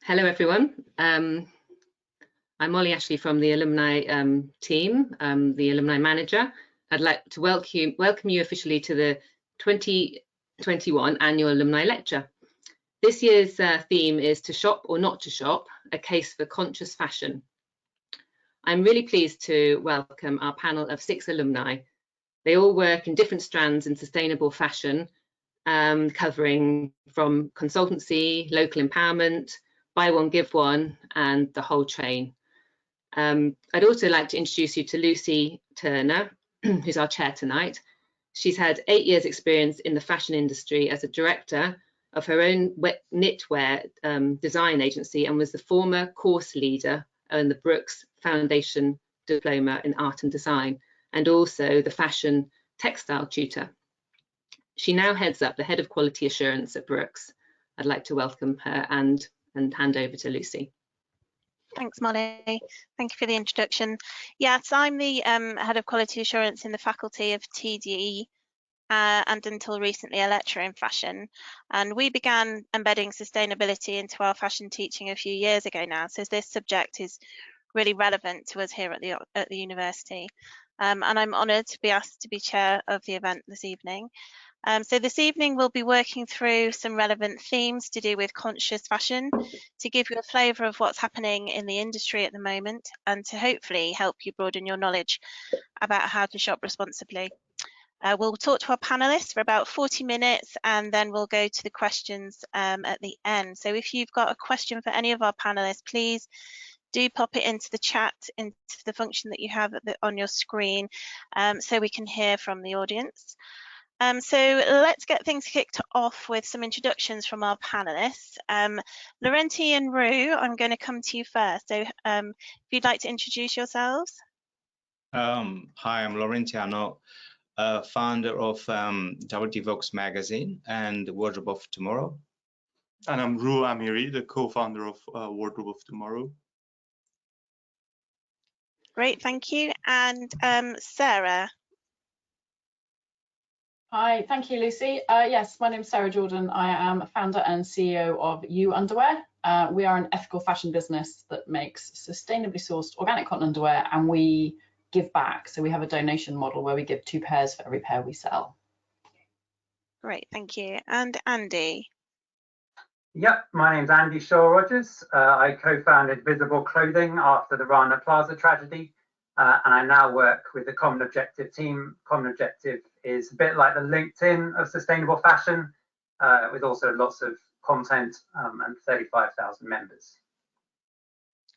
Hello, everyone. I'm Molly Ashley from the alumni team, the alumni manager. I'd like to welcome you officially to the 2021 annual alumni lecture. This year's theme is To Shop or Not to Shop, a case for conscious fashion. I'm really pleased to welcome our panel of 6 alumni. They all work in different strands in sustainable fashion, covering from consultancy, local empowerment, buy one, give one, and the whole train. I'd also like to introduce you to Lucy Turner, who's our chair tonight. She's had 8 years experience in the fashion industry as a director of her own knitwear design agency and was the former course leader in the Brookes Foundation Diploma in Art and Design, and also the fashion textile tutor. She now heads up the head of quality assurance at Brookes. I'd like to welcome her and hand over to Lucy. Thanks, Molly. Thank you for the introduction. Yes, I'm the head of quality assurance in the faculty of TDE and until recently a lecturer in fashion. And we began embedding sustainability into our fashion teaching a few years ago now. So this subject is really relevant to us here at the university. And I'm honoured to be asked to be chair of the event this evening. So this evening we'll be working through some relevant themes to do with conscious fashion to give you a flavour of what's happening in the industry at the moment and to hopefully help you broaden your knowledge about how to shop responsibly. We'll talk to our panellists for about 40 minutes and then we'll go to the questions at the end. So if you've got a question for any of our panellists, please do pop it into the chat, into the function that you have on your screen so we can hear from the audience. So let's get things kicked off with some introductions from our panellists. Laurenti and Y.O.U, I'm going to come to you first. So if you'd like to introduce yourselves. Hi, I'm Laurenti, Arnault, founder of W Vox magazine and Wardrobe of Tomorrow. And I'm Amiri, the co-founder of Wardrobe of Tomorrow. Great, thank you. And Sarah. Hi, thank you, Lucy. Yes, my name is Sarah Jordan. I am founder and CEO of Y.O.U underwear. We are an ethical fashion business that makes sustainably sourced organic cotton underwear, and we give back. So we have a donation model where we give 2 pairs for every pair we sell. Great, thank you. And Andy. Yep, my name's Andy Showell-Rogers. I co-founded Visible Clothing after the Rana Plaza tragedy. And I now work with the Common Objective team. Common Objective is a bit like the LinkedIn of sustainable fashion, with also lots of content and 35,000 members.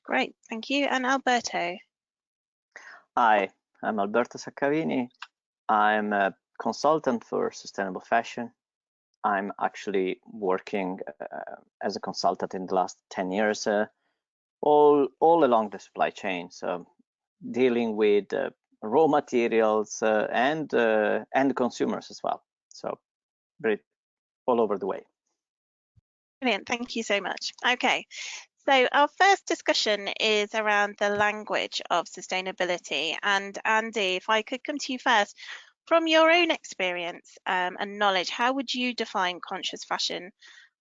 Great, thank you. And Alberto. Hi, I'm Alberto Saccavini. I'm a consultant for sustainable fashion. I'm actually working as a consultant in the last 10 years, all along the supply chain. So dealing with raw materials and consumers as well. So very all over the way. Brilliant, thank you so much. Okay, so our first discussion is around the language of sustainability. And Andy, if I could come to you first, from your own experience and knowledge, how would you define conscious fashion?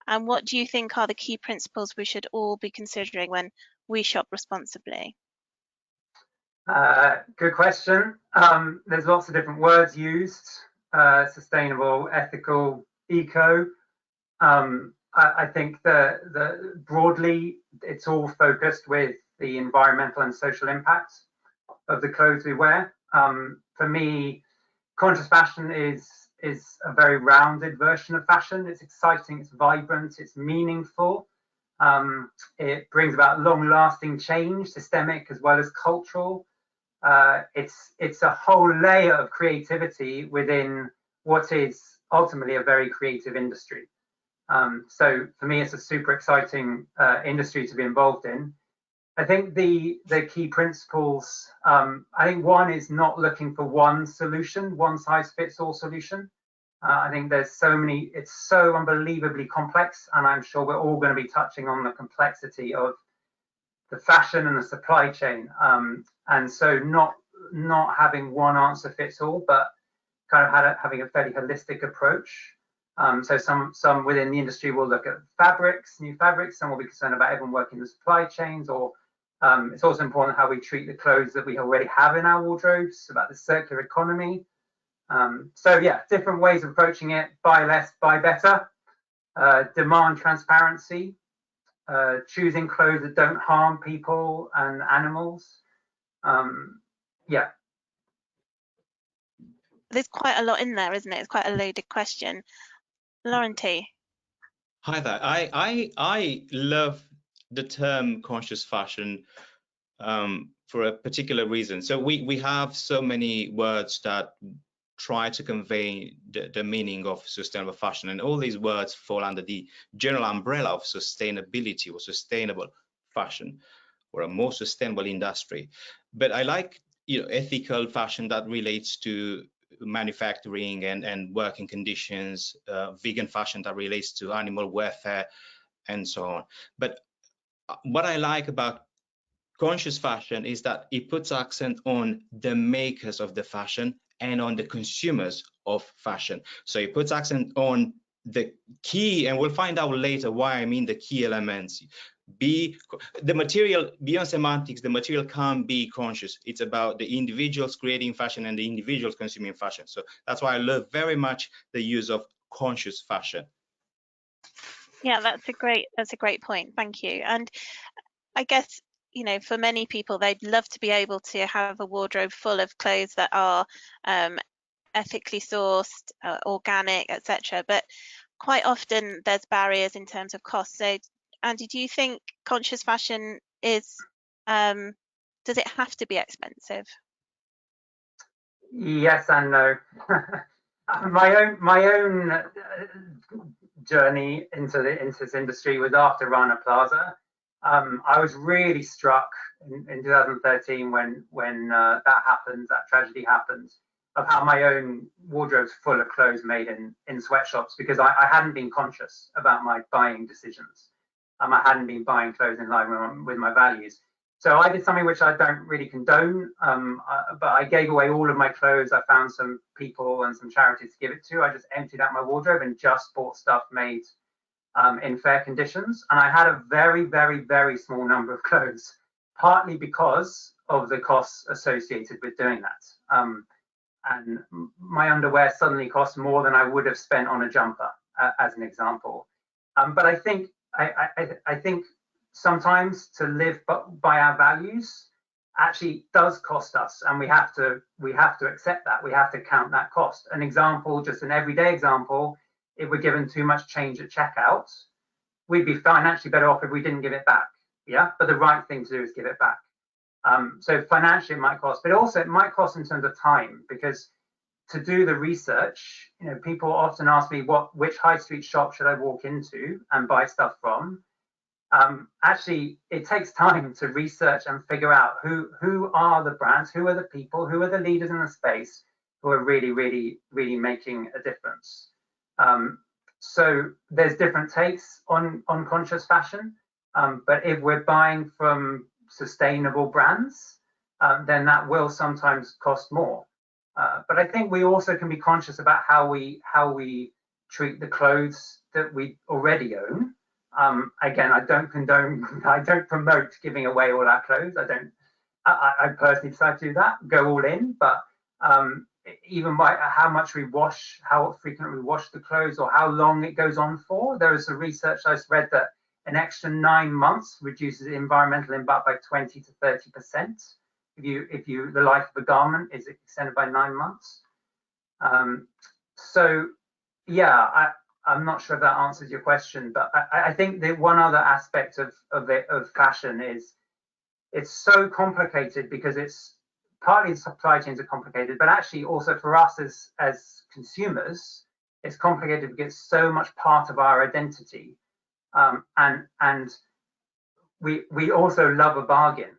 And what do you think are the key principles we should all be considering when we shop responsibly? Good question. There's lots of different words used, sustainable, ethical, eco. I think that broadly, it's all focused with the environmental and social impacts of the clothes we wear. For me, conscious fashion is a very rounded version of fashion. It's exciting, it's vibrant, it's meaningful. It brings about long-lasting change, systemic as well as cultural. It's a whole layer of creativity within what is ultimately a very creative industry. So for me, it's a super exciting industry to be involved in. I think the key principles, I think one is not looking for one solution, one size fits all solution. I think there's so many, it's so unbelievably complex, and I'm sure we're all going to be touching on the complexity of the fashion and the supply chain. And so not having one answer fits all, but kind of having a fairly holistic approach. So some within the industry will look at fabrics, new fabrics. Some will be concerned about everyone working the supply chains, or it's also important how we treat the clothes that we already have in our wardrobes, about the circular economy. So yeah, different ways of approaching it: buy less, buy better, demand transparency, choosing clothes that don't harm people and animals. Yeah. There's quite a lot in there, isn't it? It's quite a loaded question. Laurenti. Hi there. I love the term conscious fashion for a particular reason. So we have so many words that try to convey the meaning of sustainable fashion, and all these words fall under the general umbrella of sustainability or sustainable fashion, or a more sustainable industry. But I like, ethical fashion that relates to manufacturing and working conditions, vegan fashion that relates to animal welfare, and so on. But what I like about conscious fashion is that it puts accent on the makers of the fashion and on the consumers of fashion. So it puts accent on the key, and we'll find out later why I mean the key elements. The material, beyond semantics, the material can't be conscious. It's about the individuals creating fashion and the individuals consuming fashion. So that's why I love very much the use of conscious fashion. Yeah, that's a great point. Thank you. And I guess, for many people, they'd love to be able to have a wardrobe full of clothes that are ethically sourced, organic, etc. But quite often there's barriers in terms of cost. So, Andy, do you think conscious fashion is, does it have to be expensive? Yes and no. my own journey into this industry was after Rana Plaza. I was really struck in 2013 when that happened, that tragedy happened, of how my own wardrobe's full of clothes made in sweatshops, because I hadn't been conscious about my buying decisions. I hadn't been buying clothes in line with my values. So I did something which I don't really condone, but I gave away all of my clothes. I found some people and some charities to give it to. I just emptied out my wardrobe and just bought stuff made in fair conditions. And I had a very, very, very small number of clothes, partly because of the costs associated with doing that. And my underwear suddenly cost more than I would have spent on a jumper, as an example. But I think sometimes to live by our values actually does cost us, and we have to accept that. We have to count that cost. An example, just an everyday example: if we're given too much change at checkout, we'd be financially better off if we didn't give it back. Yeah, but the right thing to do is give it back. So financially it might cost, but also it might cost in terms of time, because to do the research, people often ask me which high street shop should I walk into and buy stuff from. Actually, it takes time to research and figure out who are the brands, who are the people, who are the leaders in the space who are really, really, really making a difference. So there's different takes on conscious fashion, but if we're buying from sustainable brands, then that will sometimes cost more. But I think we also can be conscious about how we treat the clothes that we already own. Again, I don't condone, I don't promote giving away all our clothes. I personally decide to do that, go all in, but even by how much we wash, how frequently we wash the clothes, or how long it goes on for. There is some research I read that an extra 9 months reduces environmental impact by 20 to 30%. If the life of a garment is extended by 9 months. So yeah, I'm not sure if that answers your question, but I think the one other aspect of fashion is it's so complicated, because it's partly the supply chains are complicated, but actually also for us as consumers, it's complicated because it's so much part of our identity. And we also love a bargain.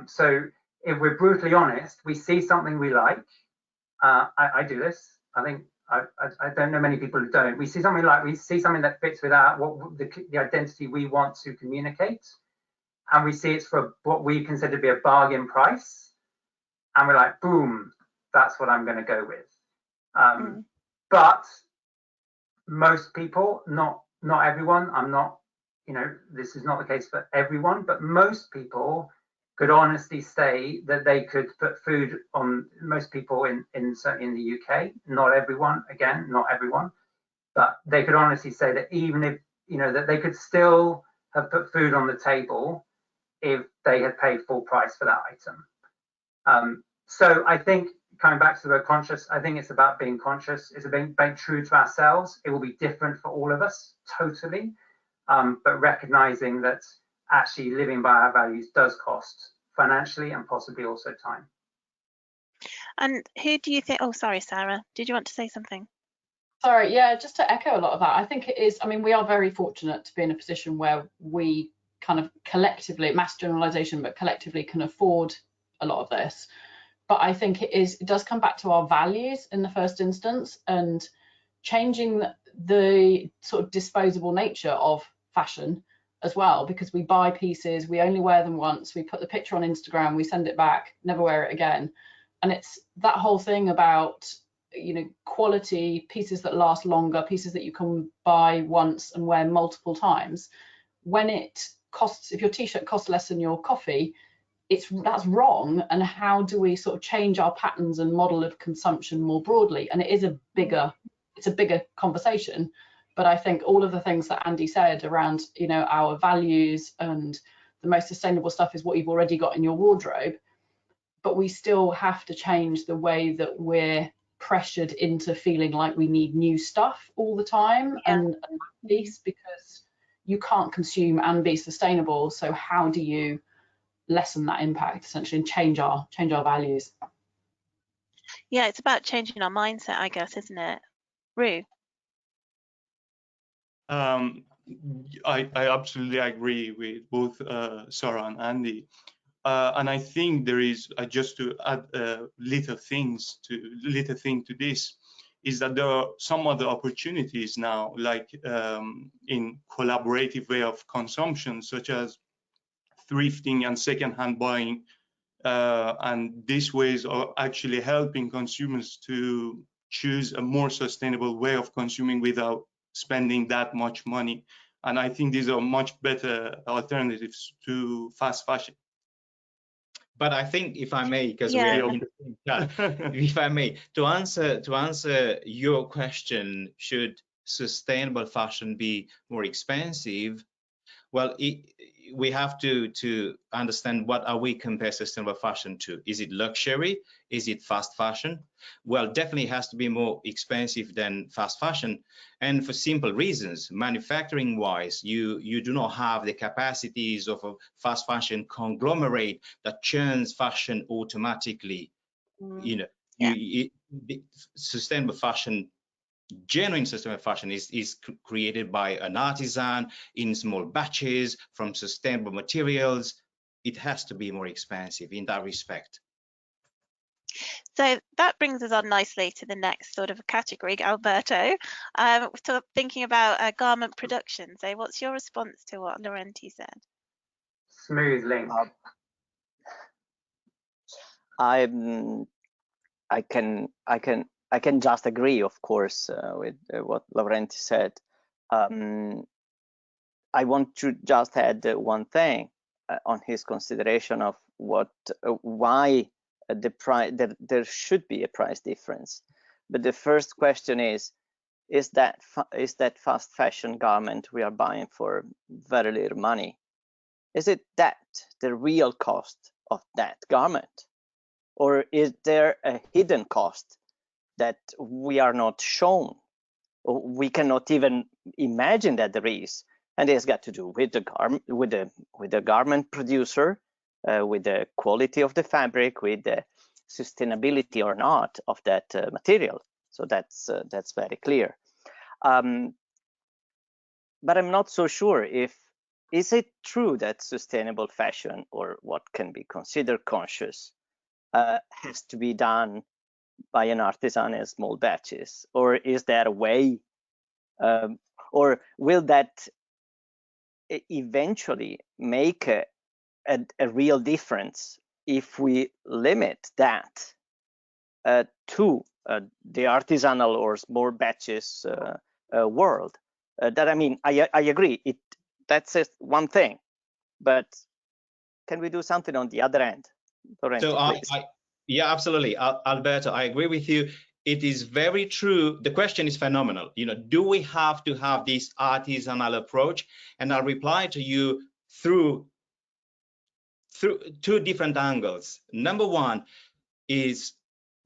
So if we're brutally honest, we see something we like. I do this. I think I don't know many people who don't. We see something that fits with the identity we want to communicate, and we see it's for what we consider to be a bargain price, and we're like, boom, that's what I'm going to go with. But most people, not everyone, I'm not, you know, this is not the case for everyone, but most people could honestly say that they could put food on, most people certainly in the UK, not everyone, again, not everyone, but they could honestly say that even if, you know, that they could still have put food on the table if they had paid full price for that item. So I think, coming back to the word conscious, I think it's about being conscious. It's about being true to ourselves. It will be different for all of us, totally. But recognizing that actually living by our values does cost financially and possibly also time. And who do you think, oh, sorry, Sarah, did you want to say something? Sorry, yeah, just to echo a lot of that, I think it is, I mean, we are very fortunate to be in a position where we kind of collectively, mass generalization, but collectively can afford a lot of this. But I think it does come back to our values in the first instance, and changing the sort of disposable nature of fashion as well, because we buy pieces, we only wear them once, we put the picture on Instagram, we send it back, never wear it again. And it's that whole thing about, you know, quality, pieces that last longer, pieces that you can buy once and wear multiple times. When it costs, if your t-shirt costs less than your coffee, that's wrong. And how do we sort of change our patterns and model of consumption more broadly? And it is it's a bigger conversation, but I think all of the things that Andy said around, you know, our values and the most sustainable stuff is what you've already got in your wardrobe, but we still have to change the way that we're pressured into feeling like we need new stuff all the time. Yeah. And at least because you can't consume and be sustainable, so how do you lessen that impact essentially and change our values? Yeah, it's about changing our mindset, I guess, isn't it? Rue? I absolutely agree with both Sarah and Andy. And I think there is, just to add little thing to this, is that there are some other opportunities now, like in collaborative way of consumption, such as thrifting and secondhand buying. And these ways are actually helping consumers to choose a more sustainable way of consuming without spending that much money. And I think these are much better alternatives to fast fashion. But I think, if I may, because yeah. we are in the same chat, if I may, to answer your question, should sustainable fashion be more expensive? Well, we have to understand, what are we compare sustainable fashion to? Is it luxury? Is it fast fashion? Well, definitely has to be more expensive than fast fashion, and for simple reasons. Manufacturing wise, you do not have the capacities of a fast fashion conglomerate that churns fashion automatically. You know, yeah. Sustainable fashion, genuine sustainable fashion is created by an artisan in small batches from sustainable materials. It has to be more expensive in that respect. So that brings us on nicely to the next sort of category, Alberto. So thinking about garment production. So what's your response to what Laurenti said? Smooth link. I can just agree, of course, with what Laurenti said. I want to just add one thing on his consideration of why there should be a price difference. But the first question is that fast fashion garment we are buying for very little money? Is it that the real cost of that garment? Or is there a hidden cost that we are not shown, or we cannot even imagine that there is? And it's got to do with the garment producer, with the quality of the fabric, with the sustainability or not of that material. So that's very clear. But I'm not so sure is it true that sustainable fashion, or what can be considered conscious, has to be done by an artisan in small batches, or is there a way, or will that eventually make a real difference if we limit that to the artisanal or small batches world. That, I mean, I agree, that's one thing, but can we do something on the other end? Laurenti, So yeah, absolutely, Alberto, I agree with you. It is very true. The question is phenomenal. You know, do we have to have this artisanal approach? And I'll reply to you through two different angles. Number one is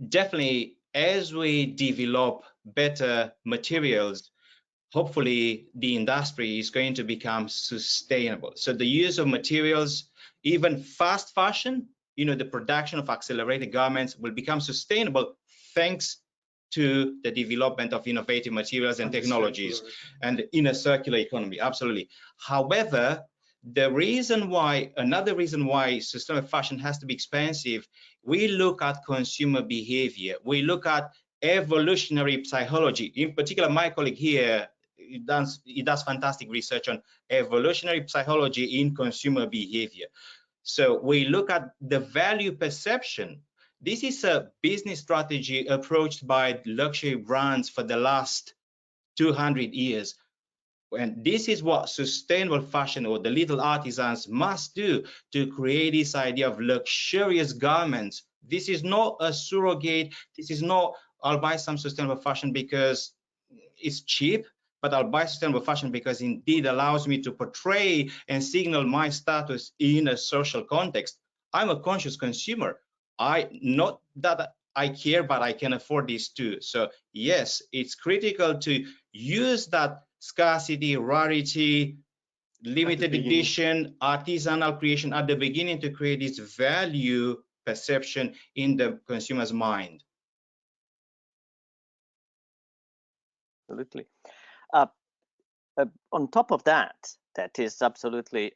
definitely, as we develop better materials, hopefully the industry is going to become sustainable. So the use of materials, even fast fashion, you know, the production of accelerated garments will become sustainable thanks to the development of innovative materials and technologies and in a circular economy. Absolutely. However, another reason why sustainable fashion has to be expensive, we look at consumer behavior, we look at evolutionary psychology. In particular, my colleague here, he does fantastic research on evolutionary psychology in consumer behavior. So we look at the value perception. This is a business strategy approached by luxury brands for the last 200 years. And this is what sustainable fashion or the little artisans must do to create this idea of luxurious garments. This is not a surrogate. This is not, I'll buy some sustainable fashion because it's cheap, but I'll buy sustainable fashion because indeed allows me to portray and signal my status in a social context. I'm a conscious consumer. Not that I care, but I can afford this too. So yes, it's critical to use that scarcity, rarity, limited edition, artisanal creation at the beginning to create this value perception in the consumer's mind. Absolutely. On top of that, that is absolutely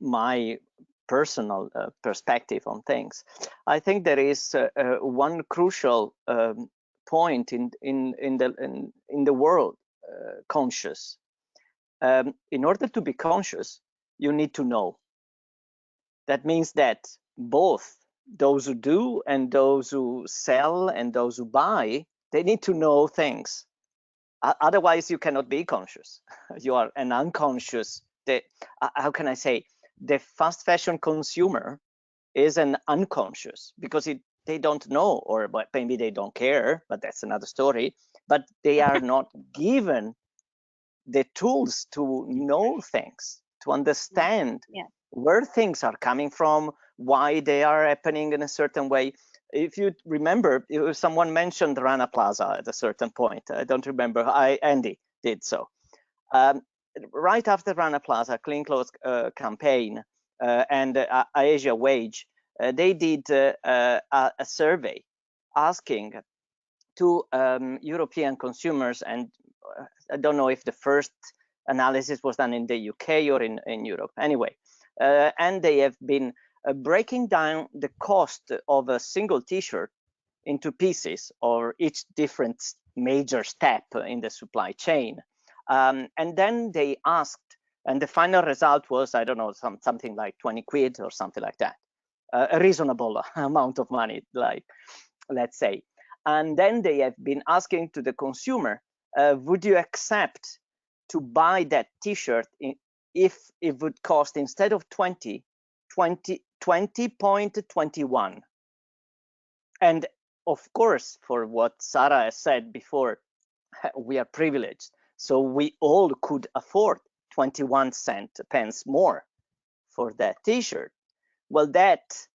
my personal perspective on things. I think there is one crucial point in the world conscious. In order to be conscious, you need to know. That means that both those who do and those who sell and those who buy, they need to know things. Otherwise, you cannot be conscious. You are an unconscious. How can I say? The fast fashion consumer is an unconscious because they don't know, or maybe they don't care, but that's another story. But they are not given the tools to know things, to understand where things are coming from, why they are happening in a certain way. If you remember, someone mentioned Rana Plaza at a certain point. I don't remember. Andy did so. Right after Rana Plaza Clean Clothes campaign and Asia Wage, they did a survey asking to European consumers, and I don't know if the first analysis was done in the UK or in Europe. Anyway, and they have been breaking down the cost of a single T-shirt into pieces, or each different major step in the supply chain. And then they asked, and the final result was, I don't know, something like 20 quid or something like that, a reasonable amount of money, like, let's say. And then they have been asking to the consumer, would you accept to buy that T-shirt if it would cost, instead of 20.21? And of course, for what Sarah has said before, we are privileged, so we all could afford 21 pence more for that T-shirt. Well, that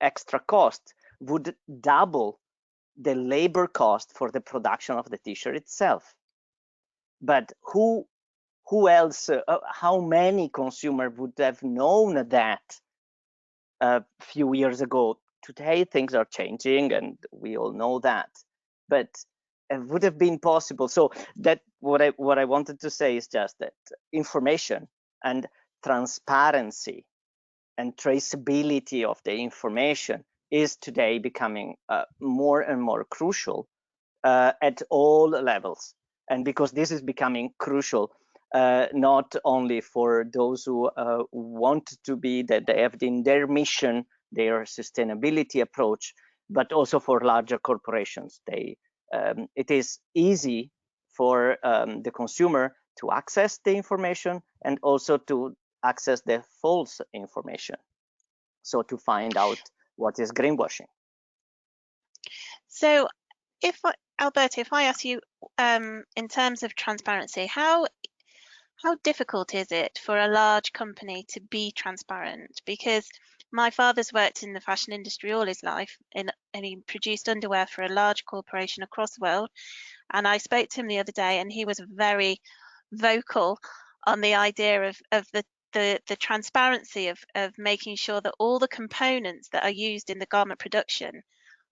extra cost would double the labor cost for the production of the T-shirt itself. But who else, how many consumers would have known that a few years ago? Today things are changing and we all know that, but it would have been possible. So that what I wanted to say is just that information and transparency and traceability of the information is today becoming more and more crucial at all levels. And because this is becoming crucial, not only for those who want to be, that they have in their mission, their sustainability approach, but also for larger corporations. It is easy for the consumer to access the information and also to access the false information. So to find out what is greenwashing. So Alberto, if I ask you in terms of transparency, how difficult is it for a large company to be transparent? Because my father's worked in the fashion industry all his life, and he produced underwear for a large corporation across the world. And I spoke to him the other day, and he was very vocal on the idea of the transparency of making sure that all the components that are used in the garment production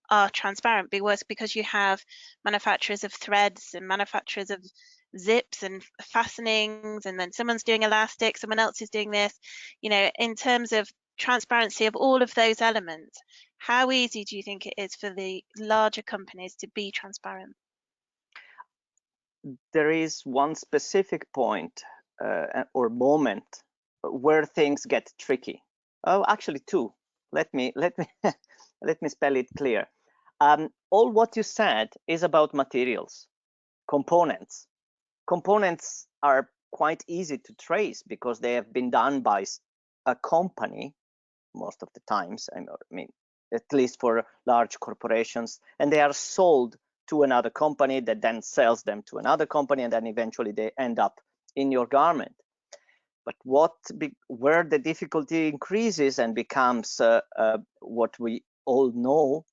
are transparent, because you have manufacturers of threads and manufacturers of zips and fastenings, and then someone's doing elastic, someone else is doing this. You know, in terms of transparency of all of those elements, how easy do you think it is for the larger companies to be transparent? There is one specific point or moment where things get tricky. Oh, actually two. Let me let me spell it clear. All what you said is about materials, components. Components are quite easy to trace because they have been done by a company most of the times. I mean, at least for large corporations, and they are sold to another company that then sells them to another company, and then eventually they end up in your garment. But where the difficulty increases and becomes what we all know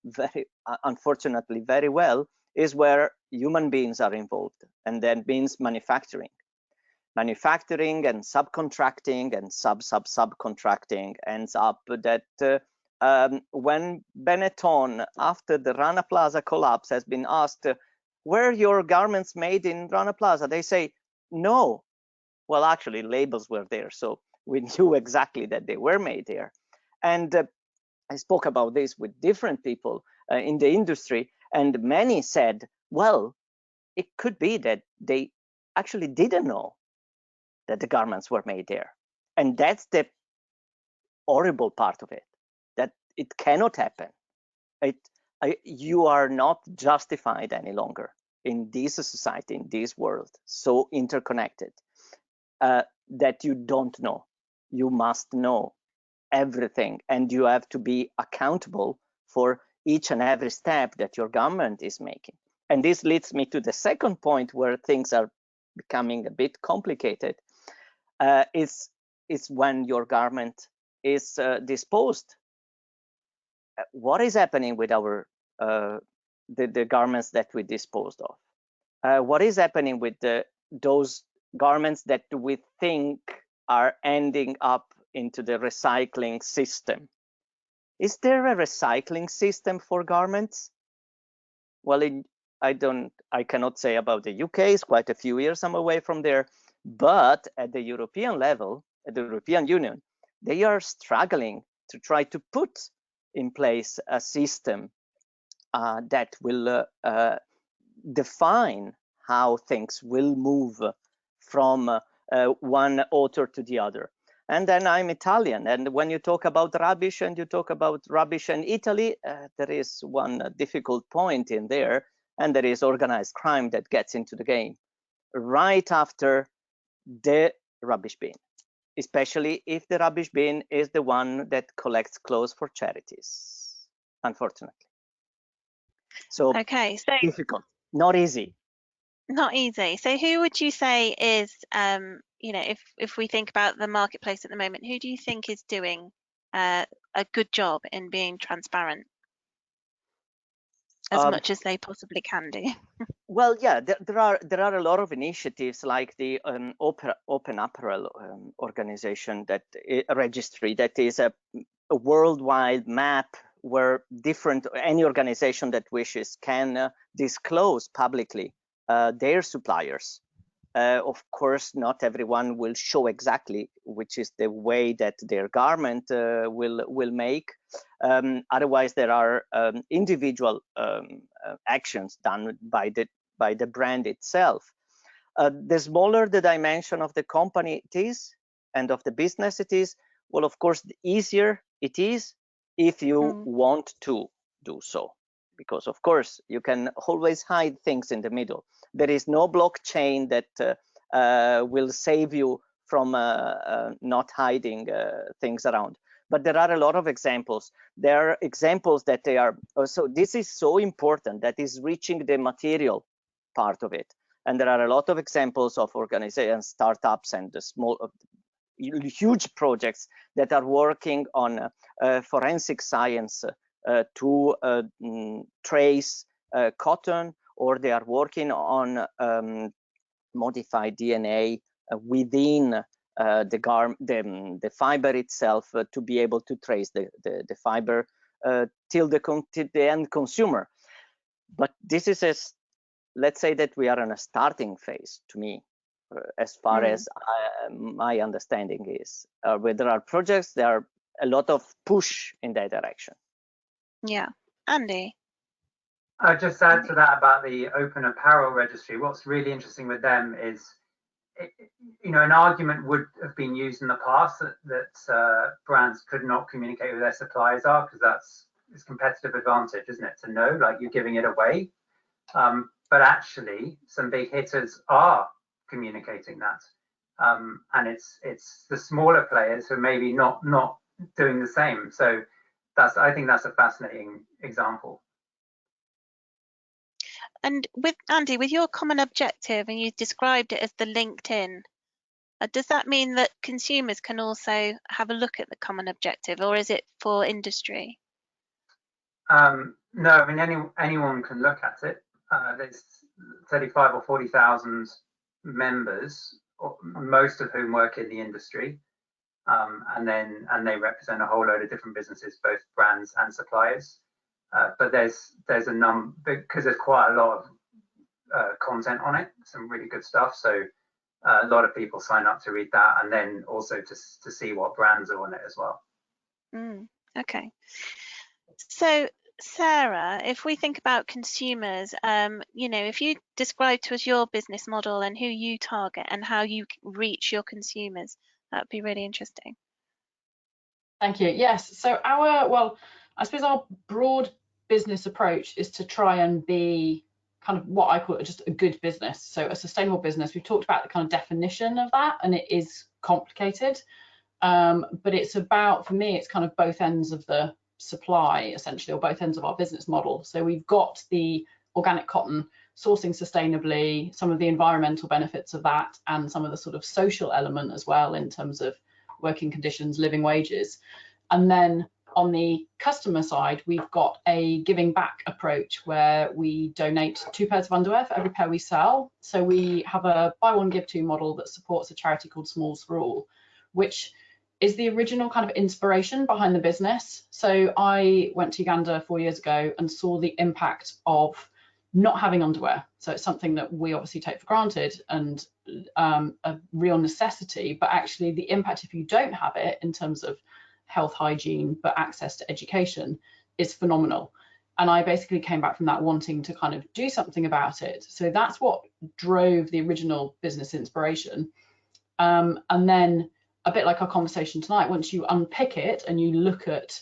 unfortunately very well is where human beings are involved, and that means manufacturing and subcontracting and subcontracting ends up that when Benetton, after the Rana Plaza collapse, has been asked, were your garments made in Rana Plaza? They say, no. Well, actually, labels were there, so we knew exactly that they were made there. And I spoke about this with different people in the industry, and many said, well, it could be that they actually didn't know that the garments were made there. And that's the horrible part of it, that it cannot happen. You are not justified any longer in this society, in this world, so interconnected, that you don't know. You must know everything, and you have to be accountable for each and every step that your garment is making. And this leads me to the second point where things are becoming a bit complicated. Is when your garment is disposed. What is happening with our the garments that we disposed of? What is happening with those garments that we think are ending up into the recycling system? Is there a recycling system for garments? Well, I cannot say about the UK. It's quite a few years I'm away from there. But at the European level, at the European Union, they are struggling to try to put in place a system that will define how things will move from one author to the other. And then I'm Italian, and when you talk about rubbish and you talk about rubbish in Italy, there is one difficult point in there, and there is organized crime that gets into the game right after the rubbish bin, especially if the rubbish bin is the one that collects clothes for charities, unfortunately. So, okay, so difficult, not easy. Not easy. So who would you say is, you know, if we think about the marketplace at the moment, who do you think is doing a good job in being transparent as much as they possibly can do? Well, yeah, there are a lot of initiatives like the Open Apparel organization, that Registry, that is a worldwide map where any organization that wishes can disclose publicly their suppliers. Of course, not everyone will show exactly which is the way that their garment will make. Otherwise, there are individual actions done by the brand itself. The smaller the dimension of the company it is and of the business it is, well, of course, the easier it is if you want to do so. because of course you can always hide things in the middle. There is no blockchain that will save you from not hiding things around. But there are a lot of examples. There are examples that they are, so this is so important, that is reaching the material part of it. And there are a lot of examples of organizations, startups, and the small, huge projects that are working on forensic science to trace cotton, or they are working on modified DNA within the fiber itself to be able to trace the fiber till the end consumer. But this is let's say that we are in a starting phase, to me, as far as my understanding is. Where there are projects, there are a lot of push in that direction. Yeah. Andy? I'll just add to that about the Open Apparel Registry. What's really interesting with them is, you know, an argument would have been used in the past that brands could not communicate with their suppliers are, because it's competitive advantage, isn't it? To know, like, you're giving it away. But actually, some big hitters are communicating that, and it's the smaller players who are maybe not doing the same. So I think that's a fascinating example. And with Andy, with your common objective, and you described it as the LinkedIn, does that mean that consumers can also have a look at the common objective, or is it for industry? No, I mean anyone can look at it. There's 35 or 40,000 members, most of whom work in the industry, and they represent a whole load of different businesses, both brands and suppliers. But there's a number, because there's quite a lot of content on it, some really good stuff. So a lot of people sign up to read that, and then also to see what brands are on it as well. Okay. So Sarah, if we think about consumers, you know, if you describe to us your business model and who you target and how you reach your consumers, that would be really interesting. Thank you. Yes. So I suppose our broad business approach is to try and be kind of what I call it just a good business. So a sustainable business. We've talked about the kind of definition of that, and it is complicated. But it's about, for me, it's kind of both ends of the supply, essentially, or both ends of our business model. So we've got the organic cotton, sourcing sustainably, some of the environmental benefits of that, and some of the sort of social element as well, in terms of working conditions, living wages. And then on the customer side, we've got a giving back approach where we donate 2 pairs of underwear for every pair we sell. So we have a buy one, give two model that supports a charity called Smalls for All, which is the original kind of inspiration behind the business. So I went to Uganda 4 years ago and saw the impact of not having underwear. So it's something that we obviously take for granted and a real necessity, but actually the impact if you don't have it in terms of health, hygiene, but access to education is phenomenal. And I basically came back from that wanting to kind of do something about it. So that's what drove the original business inspiration. And then a bit like our conversation tonight, once you unpick it and you look at,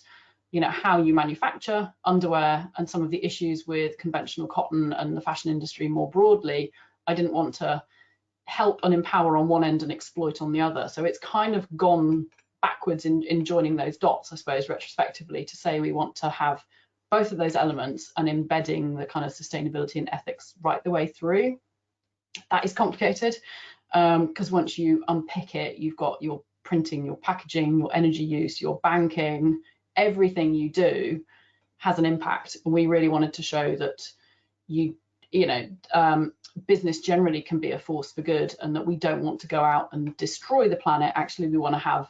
you know, how you manufacture underwear and some of the issues with conventional cotton and the fashion industry more broadly, I didn't want to help and empower on one end and exploit on the other. So it's kind of gone backwards in joining those dots, I suppose, retrospectively, to say we want to have both of those elements and embedding the kind of sustainability and ethics right the way through. That is complicated, because once you unpick it, you've got your printing, your packaging, your energy use, your banking, everything you do has an impact. And we really wanted to show that business generally can be a force for good, and that we don't want to go out and destroy the planet. Actually, we want to have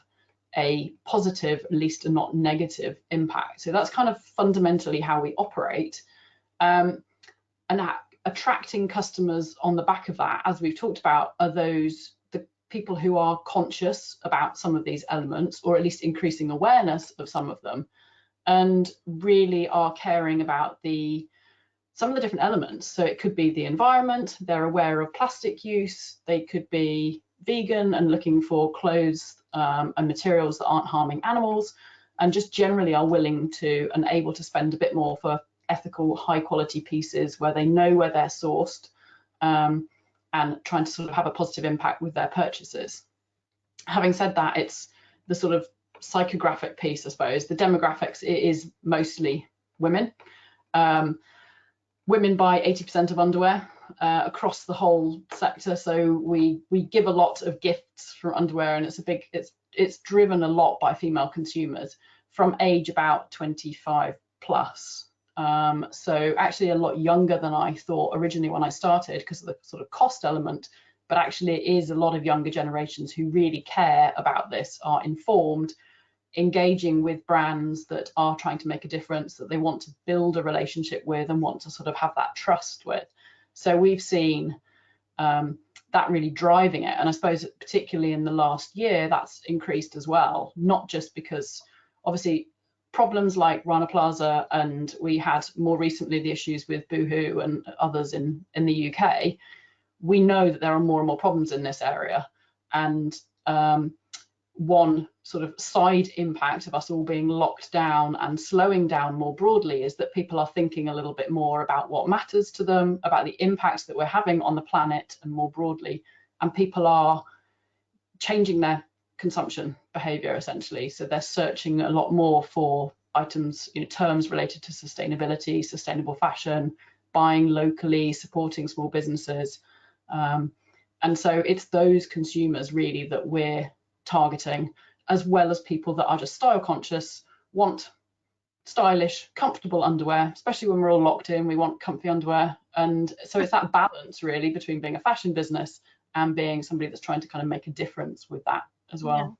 a positive, at least a not negative impact. So that's kind of fundamentally how we operate. And attracting customers on the back of that, as we've talked about, are the people who are conscious about some of these elements, or at least increasing awareness of some of them, and really are caring about some of the different elements. So it could be the environment, they're aware of plastic use, they could be vegan and looking for clothes and materials that aren't harming animals, and just generally are willing to and able to spend a bit more for ethical, high quality pieces where they know where they're sourced, and trying to sort of have a positive impact with their purchases. Having said that, it's the sort of psychographic piece, I suppose. The demographics, it is mostly women. Women buy 80% of underwear across the whole sector. So we give a lot of gifts for underwear, and it's driven a lot by female consumers from age about 25 plus. So actually a lot younger than I thought originally when I started, because of the sort of cost element, but actually it is a lot of younger generations who really care about this, are informed, engaging with brands that are trying to make a difference, that they want to build a relationship with and want to sort of have that trust with. So we've seen that really driving it. And I suppose particularly in the last year, that's increased as well, not just because obviously problems like Rana Plaza, and we had more recently the issues with Boohoo and others in the UK. We know that there are more and more problems in this area. And one sort of side impact of us all being locked down and slowing down more broadly is that people are thinking a little bit more about what matters to them, about the impacts that we're having on the planet and more broadly, and people are changing their consumption behavior essentially. So they're searching a lot more for items, terms related to sustainability, sustainable fashion, buying locally, supporting small businesses, and so it's those consumers really that we're targeting, as well as people that are just style conscious, want stylish, comfortable underwear, especially when we're all locked in. We want comfy underwear. And so it's that balance really between being a fashion business and being somebody that's trying to kind of make a difference with that as well. Yeah.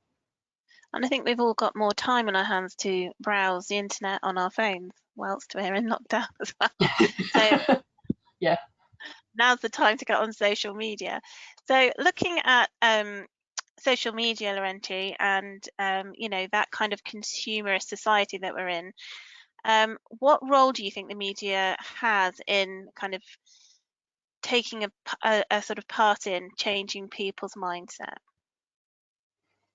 And I think we've all got more time on our hands to browse the internet on our phones whilst we're in lockdown as well. So yeah, now's the time to get on social media. So looking at social media, Laurenti, and that kind of consumerist society that we're in, what role do you think the media has in kind of taking a sort of part in changing people's mindset?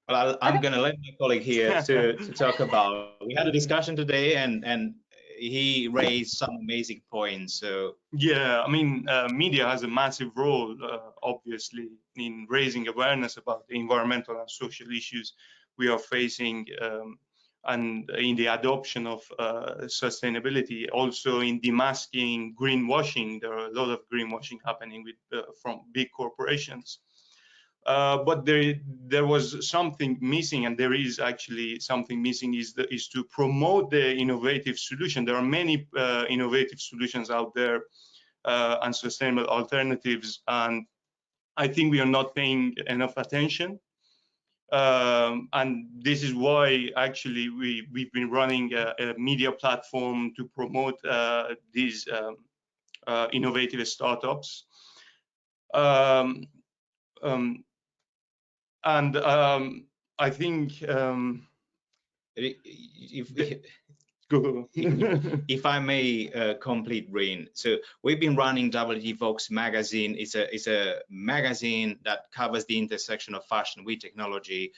Well, I'm going to let my colleague here to talk about. We had a discussion today, and he raised some amazing points. So yeah, I mean, media has a massive role, obviously, in raising awareness about the environmental and social issues we are facing, and in the adoption of sustainability, also in demasking greenwashing. There are a lot of greenwashing happening with from big corporations. But there was something missing, and there is actually something missing, is to promote the innovative solution. There are many innovative solutions out there and sustainable alternatives, and I think we are not paying enough attention. And this is why actually we've been running a media platform to promote these innovative startups. And I think if I may complete, Rain. So we've been running WD Vox magazine. It's a magazine that covers the intersection of fashion with technology,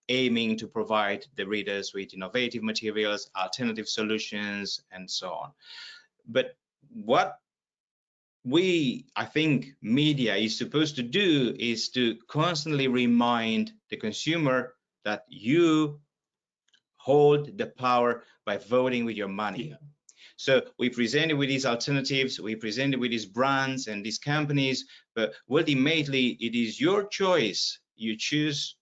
aiming to provide the readers with innovative materials, alternative solutions, and so on. But what I think media is supposed to do is to constantly remind the consumer that you hold the power by voting with your money. Yeah. So we presented with these alternatives, we presented with these brands and these companies, but ultimately it is your choice. You choose.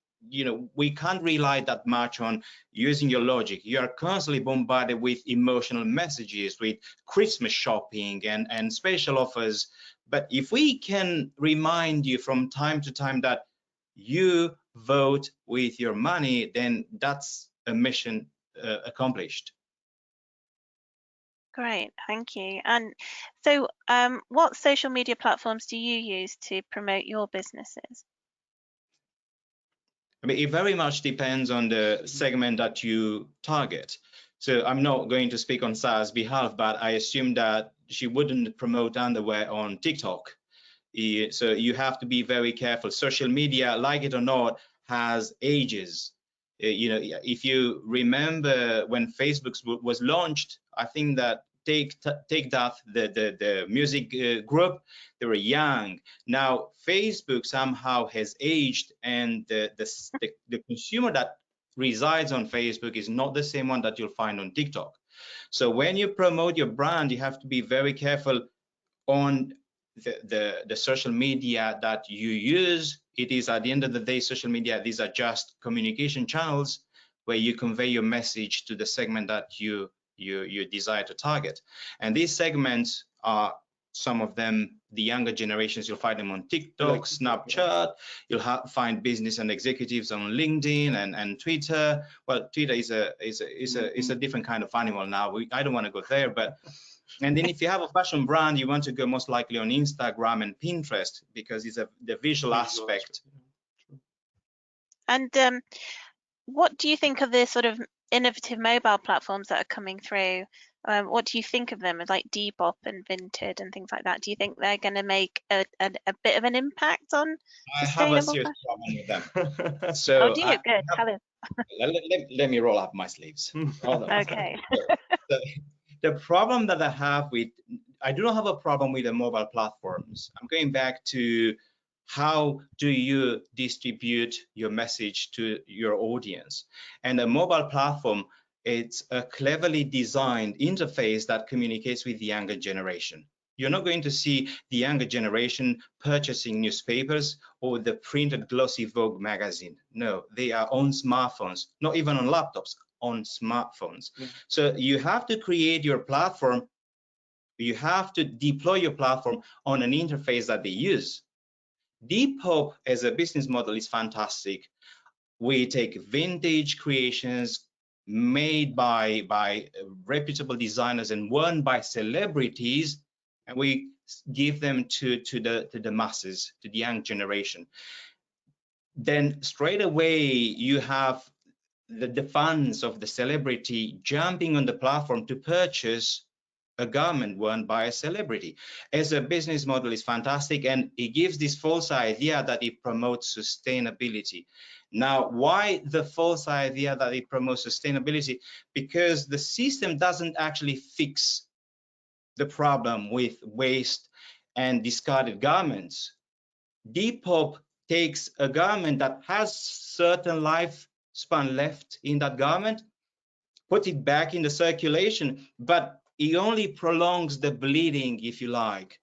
We can't rely that much on using your logic. You are constantly bombarded with emotional messages, with Christmas shopping and special offers. But if we can remind you from time to time that you vote with your money, then that's a mission accomplished. Great, thank you. And so what social media platforms do you use to promote your businesses? I mean, it very much depends on the segment that you target. So I'm not going to speak on Sarah's behalf, but I assume that she wouldn't promote underwear on TikTok. So you have to be very careful. Social media, like it or not, has ages. If you remember when Facebook was launched, I think that take that the music group, they were young. Now Facebook somehow has aged, and the consumer that resides on Facebook is not the same one that you'll find on TikTok. So when you promote your brand, you have to be very careful on the social media that you use. It is, at the end of the day, social media, these are just communication channels where you convey your message to the segment that you desire to target. And these segments are, some of them, the younger generations. You'll find them on TikTok, Snapchat. You'll find business and executives on LinkedIn and Twitter. Well, Twitter is a different kind of animal now. I don't want to go there, but and then if you have a fashion brand, you want to go most likely on Instagram and Pinterest, because it's the visual aspect. And what do you think of the sort of innovative mobile platforms that are coming through? What do you think of them, as like Depop and Vinted and things like that? Do you think they're going to make a bit of an impact on sustainable? I have a serious problem with them. So do you? Good. Tell us. Let me roll up my sleeves. Okay. The problem that I have with, I do not have a problem with the mobile platforms. I'm going back to, how do you distribute your message to your audience? And a mobile platform, it's a cleverly designed interface that communicates with the younger generation. You're not going to see the younger generation purchasing newspapers or the printed glossy Vogue magazine. No, they are on smartphones, not even on laptops, on smartphones. So you have to create your platform, you have to deploy your platform on an interface that they use. Depop as a business model is fantastic. We take vintage creations made by reputable designers and worn by celebrities, and we give them to the masses, to the young generation. Then straight away you have the fans of the celebrity jumping on the platform to purchase a garment worn by a celebrity. As a business model, is fantastic, and it gives this false idea that it promotes sustainability. Now, why the false idea that it promotes sustainability? Because the system doesn't actually fix the problem with waste and discarded garments. Depop takes a garment that has certain lifespan left in that garment, put it back in the circulation, but it only prolongs the bleeding, if you like.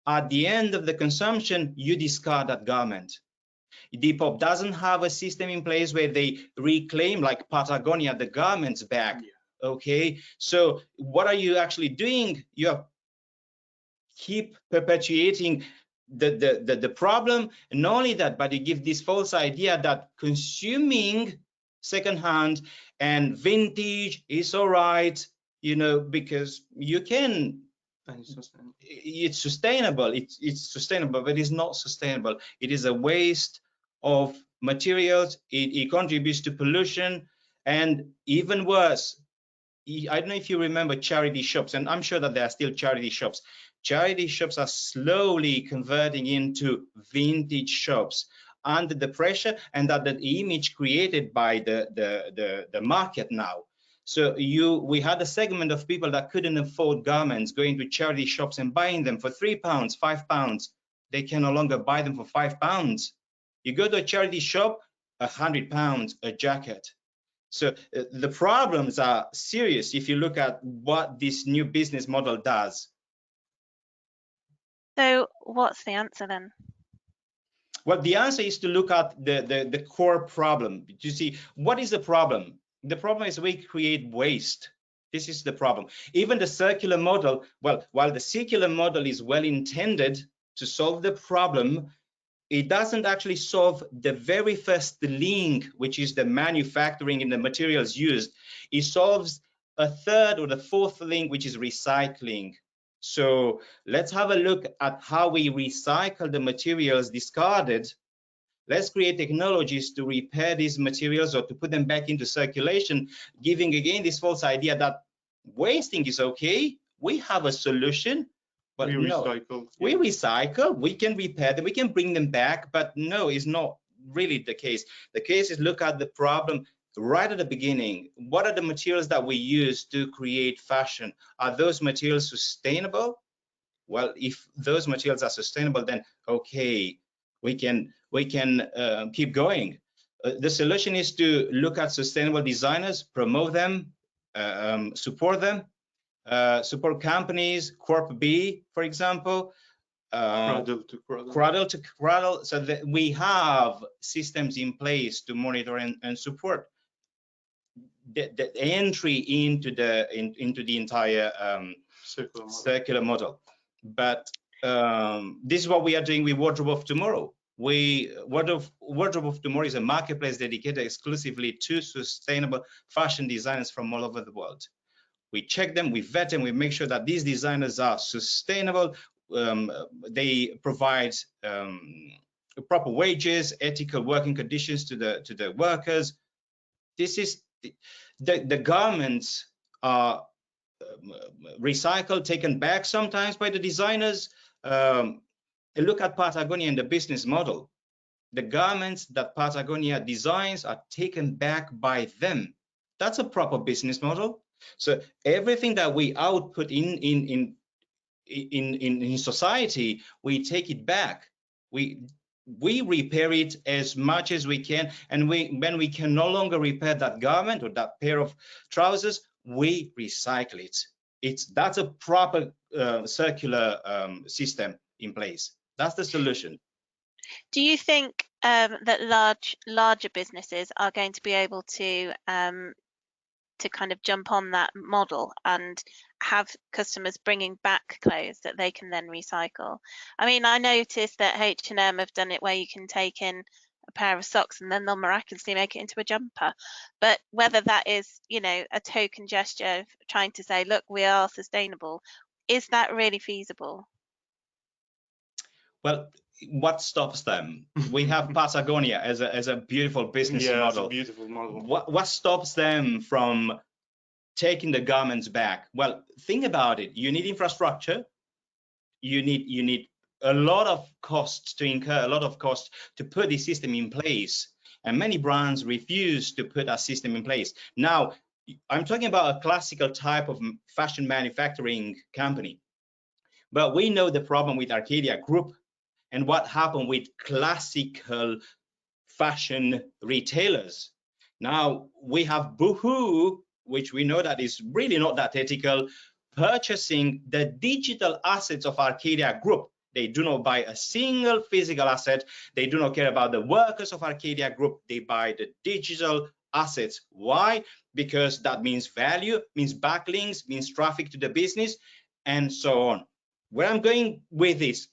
At the end of the consumption, you discard that garment. Depop doesn't have a system in place where they reclaim, like Patagonia, the garments back. Okay, so what are you actually doing? You keep perpetuating the problem. And not only that, but you give this false idea that consuming secondhand and vintage is all right, you know, because you can, it's sustainable. It's sustainable, but it's not sustainable. It is a waste of materials. It contributes to pollution, and even worse, I don't know if you remember charity shops, and I'm sure that there are still charity shops. Charity shops are slowly converting into vintage shops under the pressure and that the image created by the market now. So we had a segment of people that couldn't afford garments going to charity shops and buying them for £3, £5. They can no longer buy them for £5. You go to a charity shop, £100 a jacket. So the problems are serious if you look at what this new business model does. So what's the answer then? Well, the answer is to look at the core problem. You see, what is the problem? The problem is we create waste. This is the problem. Even the circular model, well, while the circular model is well intended to solve the problem, it doesn't actually solve the very first link, which is the manufacturing and the materials used. It solves a third or the fourth link, which is recycling. So let's have a look at how we recycle the materials discarded. Let's create technologies to repair these materials or to put them back into circulation, giving again this false idea that wasting is okay. We have a solution. But we recycle, we can repair them, we can bring them back, but no, it's not really the case. The case is look at the problem right at the beginning, what are the materials that we use to create fashion? Are those materials sustainable? Well, if those materials are sustainable, then okay, we can keep going. The solution is to look at sustainable designers, promote them, support them, support companies, Corp B, for example, Cradle to cradle. cradle to cradle, so that we have systems in place to monitor and support the entry into the entire circular model. But this is what we are doing with Wardrobe of Tomorrow. Wardrobe of Tomorrow is a marketplace dedicated exclusively to sustainable fashion designers from all over the world. We check them, we vet them, we make sure that these designers are sustainable. They provide proper wages, ethical working conditions to the workers. This is the garments are recycled, taken back sometimes by the designers. Look at Patagonia and the business model. The garments that Patagonia designs are taken back by them. That's a proper business model. So everything that we output in society, we take it back. We repair it as much as we can, and when we can no longer repair that garment or that pair of trousers, we recycle it. That's a proper circular system in place. That's the solution. Do you think that larger businesses are going to be able to kind of jump on that model and have customers bringing back clothes that they can then recycle? I mean, I noticed that H&M have done it where you can take in a pair of socks and then they'll miraculously make it into a jumper. But whether that is, you know, a token gesture of trying to say, look, we are sustainable, is that really feasible? Well, what stops them? We have Patagonia as a beautiful business model. It's a beautiful model. What stops them from taking the garments back? Well, think about it. You need infrastructure. You need a lot of costs to incur, a lot of costs to put the system in place. And many brands refuse to put a system in place. Now, I'm talking about a classical type of fashion manufacturing company. But we know the problem with Arcadia Group and what happened with classical fashion retailers. Now we have Boohoo, which we know that is really not that ethical, purchasing the digital assets of Arcadia Group. They do not buy a single physical asset. They do not care about the workers of Arcadia Group. They buy the digital assets. Why? Because that means value, means backlinks, means traffic to the business, and so on. Where I'm going with this,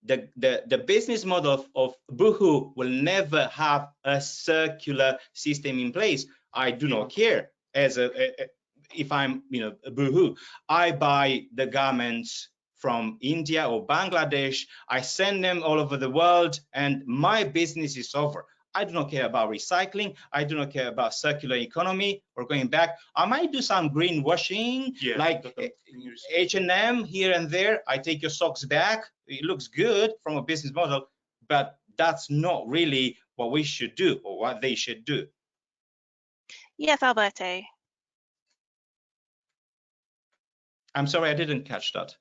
the business model of Boohoo will never have a circular system in place. I do not care if I'm, a Boohoo. I buy the garments from India or Bangladesh. I send them all over the world, and my business is over. I do not care about recycling. I do not care about circular economy or going back. I might do some greenwashing, like H&M here and there. I take your socks back. It looks good from a business model, but that's not really what we should do or what they should do. Yes, Alberto. I'm sorry, I didn't catch that.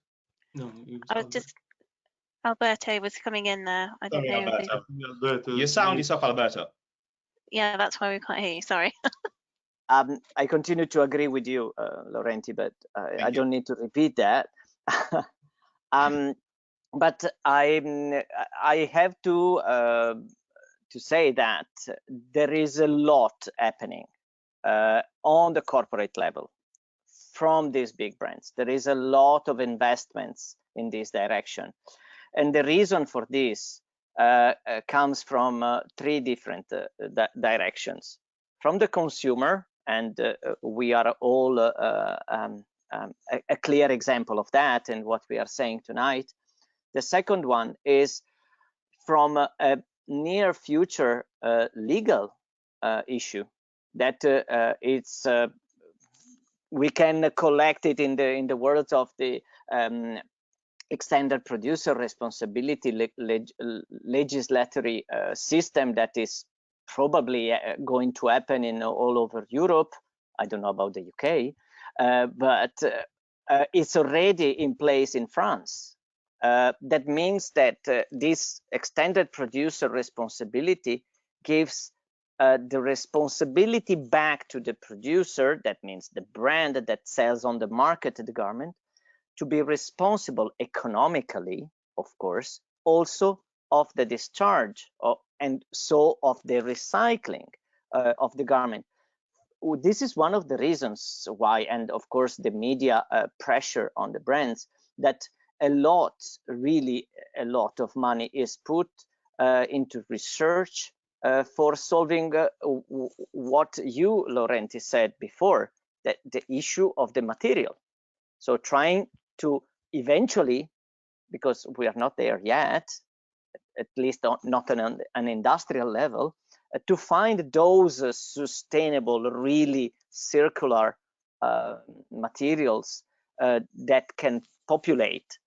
No, I was just, Alberto was coming in there. I don't know. Alberto. Your sound is off, Alberto. Yeah, that's why we can't hear you. Sorry. I continue to agree with you, Laurenti, but I don't need to repeat that. But I have to say that there is a lot happening on the corporate level from these big brands. There is a lot of investments in this direction. And the reason for this comes from three different directions. From the consumer, and we are all a clear example of that and what we are saying tonight. The second one is from a near future legal issue that it's we can collect it in the words of the extended producer responsibility legislatory system that is probably going to happen in all over Europe. I don't know about the UK, but it's already in place in France. That means that this extended producer responsibility gives the responsibility back to the producer, that means the brand that sells on the market the garment, to be responsible economically, of course, also of the discharge and so of the recycling of the garment. This is one of the reasons why, and of course the media pressure on the brands, that really a lot of money is put into research for solving what you, Laurenti, said before, that the issue of the material. So trying to eventually, because we are not there yet, at least not on an industrial level, to find those sustainable, really circular materials that can populate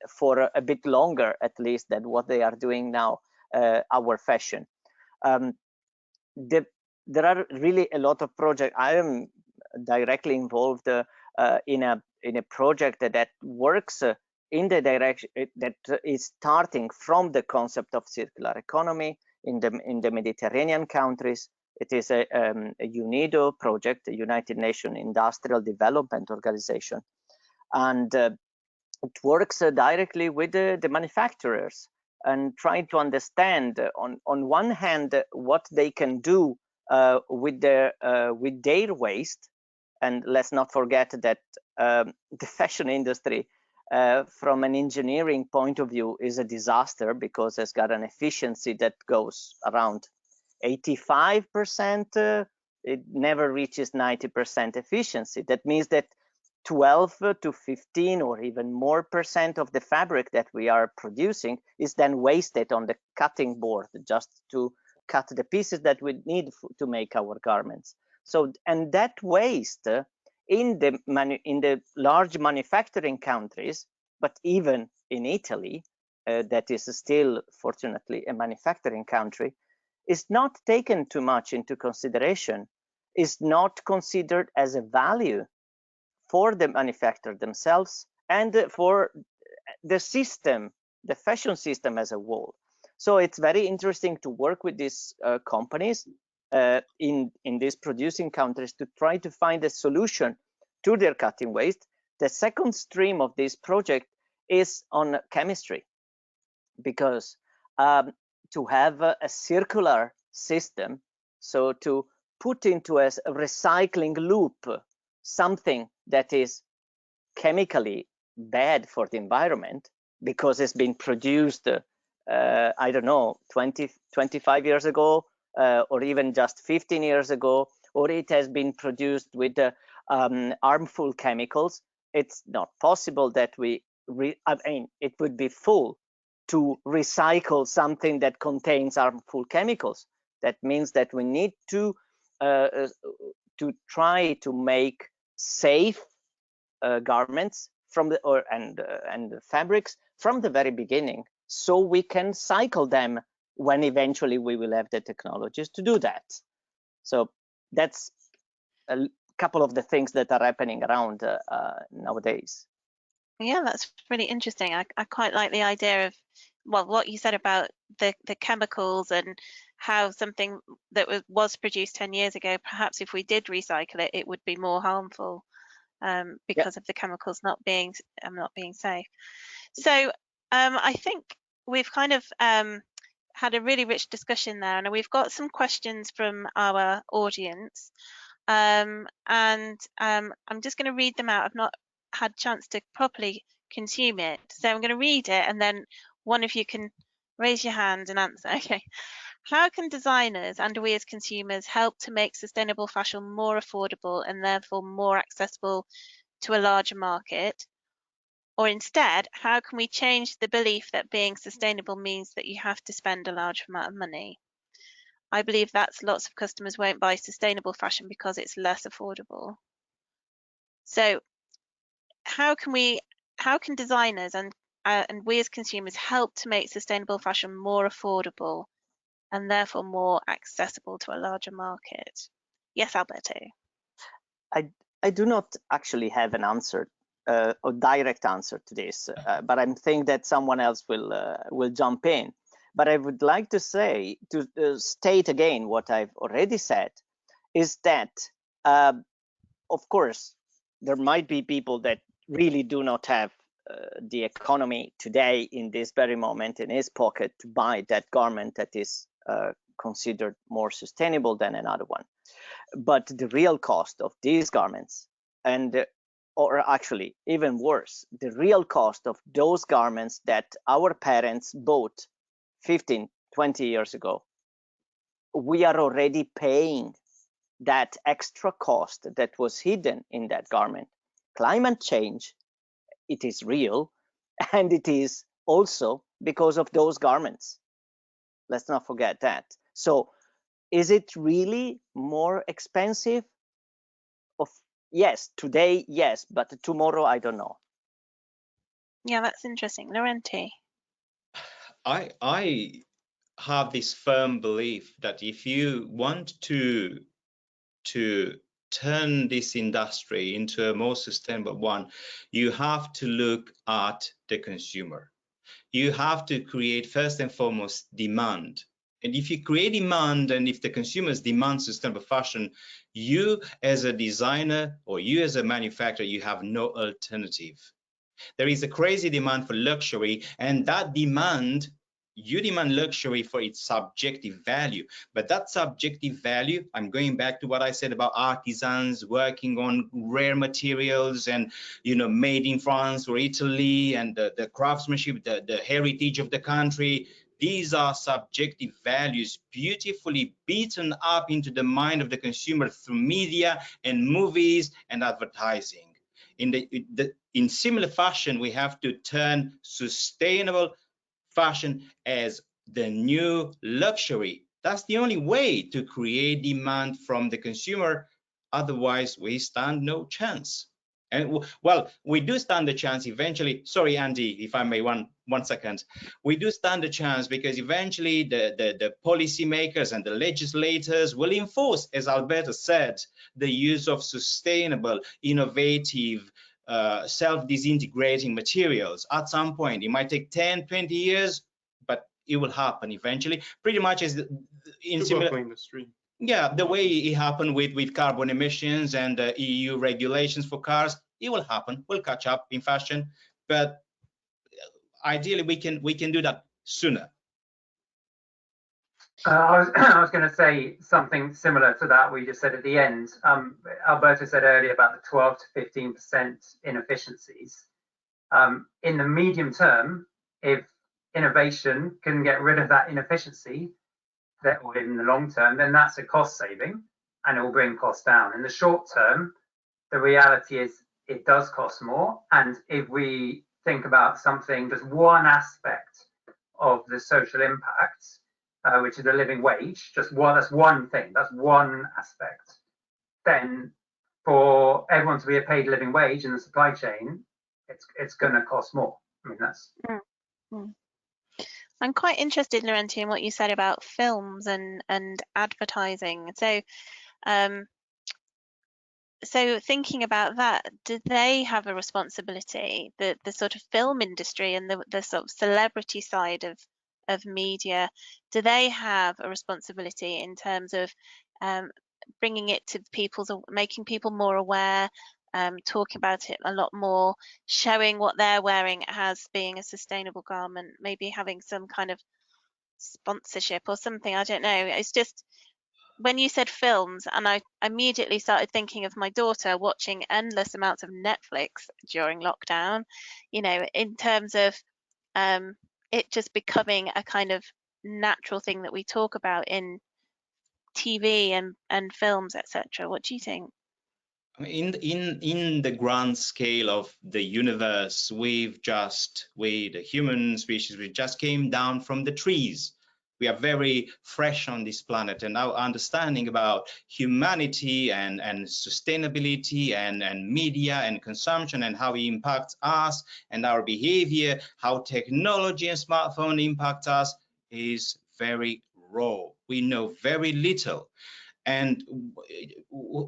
for a bit longer, at least, than what they are doing now, our fashion. There are really a lot of projects. I am directly involved in a project that works in the direction that is starting from the concept of circular economy in the Mediterranean countries. It is a UNIDO project, a United Nations Industrial Development Organization, and it works directly with the manufacturers and trying to understand on one hand what they can do with their waste. And let's not forget that the fashion industry, from an engineering point of view, is a disaster because it's got an efficiency that goes around 85%. It never reaches 90% efficiency. That means that 12 to 15 or even more percent of the fabric that we are producing is then wasted on the cutting board just to cut the pieces that we need to make our garments. So, and that waste in the large manufacturing countries, but even in Italy, that is still fortunately a manufacturing country, is not taken too much into consideration, is not considered as a value for the manufacturer themselves and for the system, the fashion system as a whole. So it's very interesting to work with these companies in these producing countries to try to find a solution to their cutting waste. The second stream of this project is on chemistry, because to have a circular system, so to put into a recycling loop something that is chemically bad for the environment because it's been produced, I don't know, 25 years ago, or even just 15 years ago, or it has been produced with harmful chemicals. It's not possible that it would be full to recycle something that contains harmful chemicals. That means that we need to try to make safe garments from and fabrics from the very beginning, so we can cycle them when eventually we will have the technologies to do that. So that's a couple of the things that are happening around nowadays. Yeah, that's really interesting. I quite like the idea of, well, what you said about the chemicals and how something that was produced 10 years ago, perhaps if we did recycle it, it would be more harmful because of the chemicals not being safe. So I think we've kind of had a really rich discussion there, and we've got some questions from our audience, and I'm just going to read them out. I've not had a chance to properly consume it, so I'm going to read it, and then one of you can raise your hand and answer. Okay. How can designers and we as consumers help to make sustainable fashion more affordable and therefore more accessible to a larger market? Or instead, how can we change the belief that being sustainable means that you have to spend a large amount of money? I believe that lots of customers won't buy sustainable fashion because it's less affordable. So how can designers and we as consumers help to make sustainable fashion more affordable and therefore more accessible to a larger market? Yes, Alberto. I do not actually have an answer, a direct answer to this, but I'm thinking that someone else will jump in. But I would like to say, to state again what I've already said, is that, of course, there might be people that really do not have the economy today in this very moment in his pocket to buy that garment that is considered more sustainable than another one. But the real cost of these garments, and or actually even worse, the real cost of those garments that our parents bought 15, 20 years ago, we are already paying that extra cost that was hidden in that garment. Climate change, it is real, and it is also because of those garments. Let's not forget that. So is it really more expensive? Yes, today, yes, but tomorrow, I don't know. Yeah, that's interesting. Laurenti. I have this firm belief that if you want to turn this industry into a more sustainable one, you have to look at the consumer. You have to create, first and foremost, demand. And if you create demand, and if the consumers demand sustainable fashion, you as a designer or you as a manufacturer, you have no alternative. There is a crazy demand for luxury, and that demand, you demand luxury for its subjective value. But that subjective value, I'm going back to what I said about artisans working on rare materials and, you know, made in France or Italy, and the craftsmanship, the heritage of the country. These are subjective values beautifully beaten up into the mind of the consumer through media and movies and advertising. In similar fashion, we have to turn sustainable fashion as the new luxury. That's the only way to create demand from the consumer. Otherwise, we stand no chance. And well, we do stand a chance eventually. Sorry, Andy, if I may, one second. We do stand a chance because eventually the policymakers and the legislators will enforce, as Alberto said, the use of sustainable, innovative, self-disintegrating materials. At some point, it might take 10, 20 years, but it will happen eventually. Pretty much as in similar industry. Yeah, the way it happened with carbon emissions and EU regulations for cars, it will happen. We'll catch up in fashion, but ideally we can do that sooner. I was going to say something similar to that we just said at the end. Alberto said earlier about the 12 to 15% inefficiencies. In the medium term, if innovation can get rid of that inefficiency, or in the long term, then that's a cost saving and it will bring costs down. In the short term, the reality is it does cost more. And if we think about something, just one aspect of the social impacts, which is the living wage, just one, that's one thing, that's one aspect. Then for everyone to be a paid living wage in the supply chain, it's going to cost more. I mean, that's. I'm quite interested, Laurenti, in what you said about films and advertising. So thinking about that, do they have a responsibility, the sort of film industry and the sort of celebrity side of media, do they have a responsibility in terms of bringing it to making people more aware, talking about it a lot more, showing what they're wearing as being a sustainable garment, maybe having some kind of sponsorship or something? I don't know. It's just, when you said films, and I immediately started thinking of my daughter watching endless amounts of Netflix during lockdown, you know, in terms of it just becoming a kind of natural thing that we talk about in TV and films, etc. What do you think? In the grand scale of the universe, we the human species, we just came down from the trees. We are very fresh on this planet, and our understanding about humanity and sustainability and media and consumption and how it impacts us and our behavior, how technology and smartphone impact us, is very raw. We know very little. And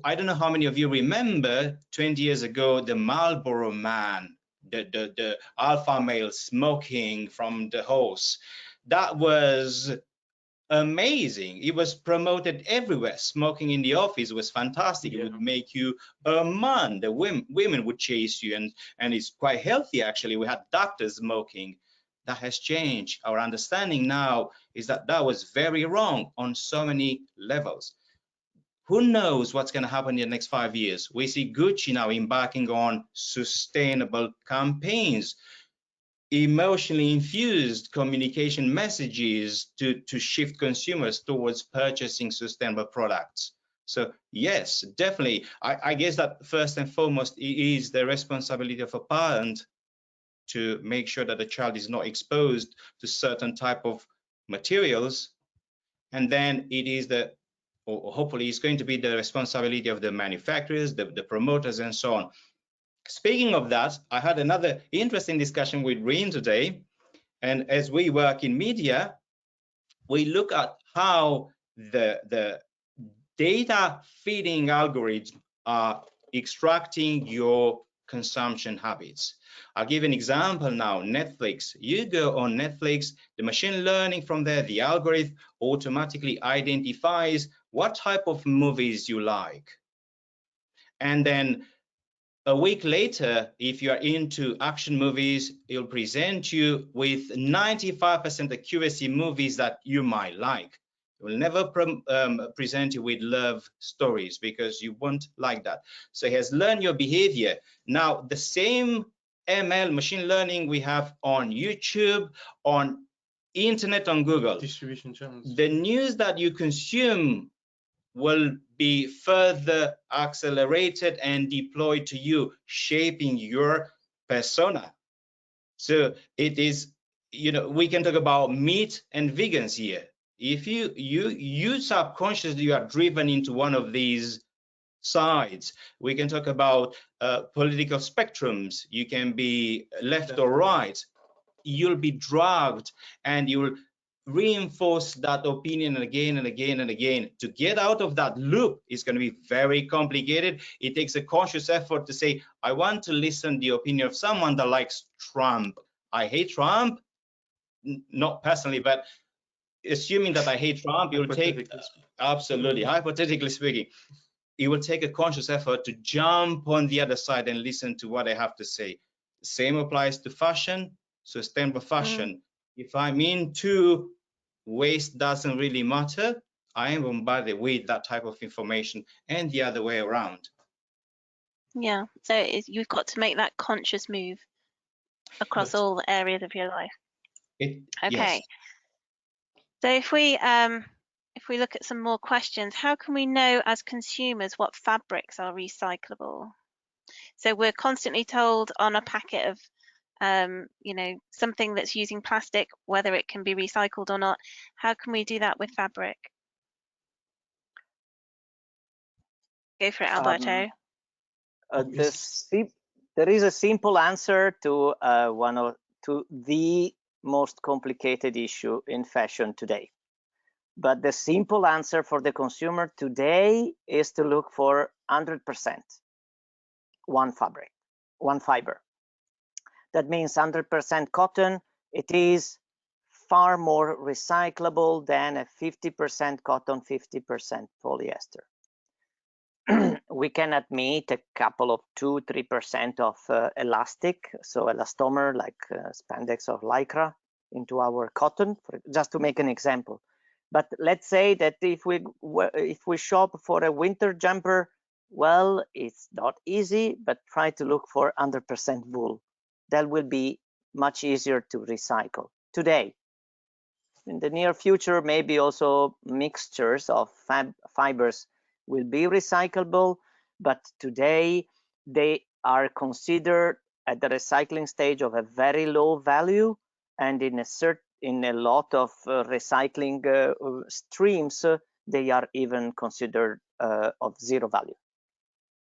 I don't know how many of you remember 20 years ago, the Marlboro Man, the alpha male smoking from the hose. That was amazing. It was promoted everywhere. Smoking in the office was fantastic. It would make you a man. The women would chase you, and it's quite healthy, actually. We had doctors smoking. That has changed. Our understanding now is that that was very wrong on so many levels. Who knows what's going to happen in the next 5 years? We see Gucci now embarking on sustainable campaigns, emotionally infused communication messages to shift consumers towards purchasing sustainable products. So yes, definitely. I guess that first and foremost, it is the responsibility of a parent to make sure that the child is not exposed to certain type of materials. And then it is or hopefully it's going to be the responsibility of the manufacturers, the promoters, and so on. Speaking of that, I had another interesting discussion with Reen today. And as we work in media, we look at how the data feeding algorithms are extracting your consumption habits. I'll give an example now. Netflix. You go on Netflix, the machine learning from there, the algorithm automatically identifies what type of movies you like. And then a week later, if you are into action movies, it'll present you with 95% accuracy movies that you might like. It will never present you with love stories, because you won't like that. So it has learned your behavior. Now, the same ML, machine learning, we have on YouTube, on internet, on Google. Distribution channels. The news that you consume will be further accelerated and deployed to you, shaping your persona. So it is, you know, we can talk about meat and vegans here. If you subconsciously, you are driven into one of these sides. We can talk about political spectrums. You can be left or right. You'll be dragged, and you'll reinforce that opinion again and again and again. To get out of that loop is going to be very complicated. It takes a conscious effort to say, I want to listen to the opinion of someone that likes Trump. I hate Trump, not personally, but assuming that I hate Trump, you'll take, absolutely, hypothetically speaking, it will take a conscious effort to jump on the other side and listen to what I have to say. The same applies to fashion, sustainable fashion. If I'm into waste doesn't really matter, I am bombarded with that type of information, and the other way around. Yeah, so you've got to make that conscious move across all areas of your life. Okay. Yes. So if we look at some more questions, how can we know as consumers what fabrics are recyclable? So we're constantly told on a packet of you know, something that's using plastic, whether it can be recycled or not. How can we do that with fabric? Go for it, Alberto. There is a simple answer to the most complicated issue in fashion today. But the simple answer for the consumer today is to look for 100% one fabric, one fiber. That means 100% cotton. It is far more recyclable than a 50% cotton, 50% polyester. We can admit a couple of 2-3% of elastic, so elastomer like spandex or lycra into our cotton, just to make an example. But let's say that if we shop for a winter jumper, well, it's not easy, but try to look for 100% wool. That will be much easier to recycle today. In the near future, maybe also mixtures of fibers will be recyclable, but today they are considered at the recycling stage of a very low value, and in a lot of recycling streams, they are even considered of zero value.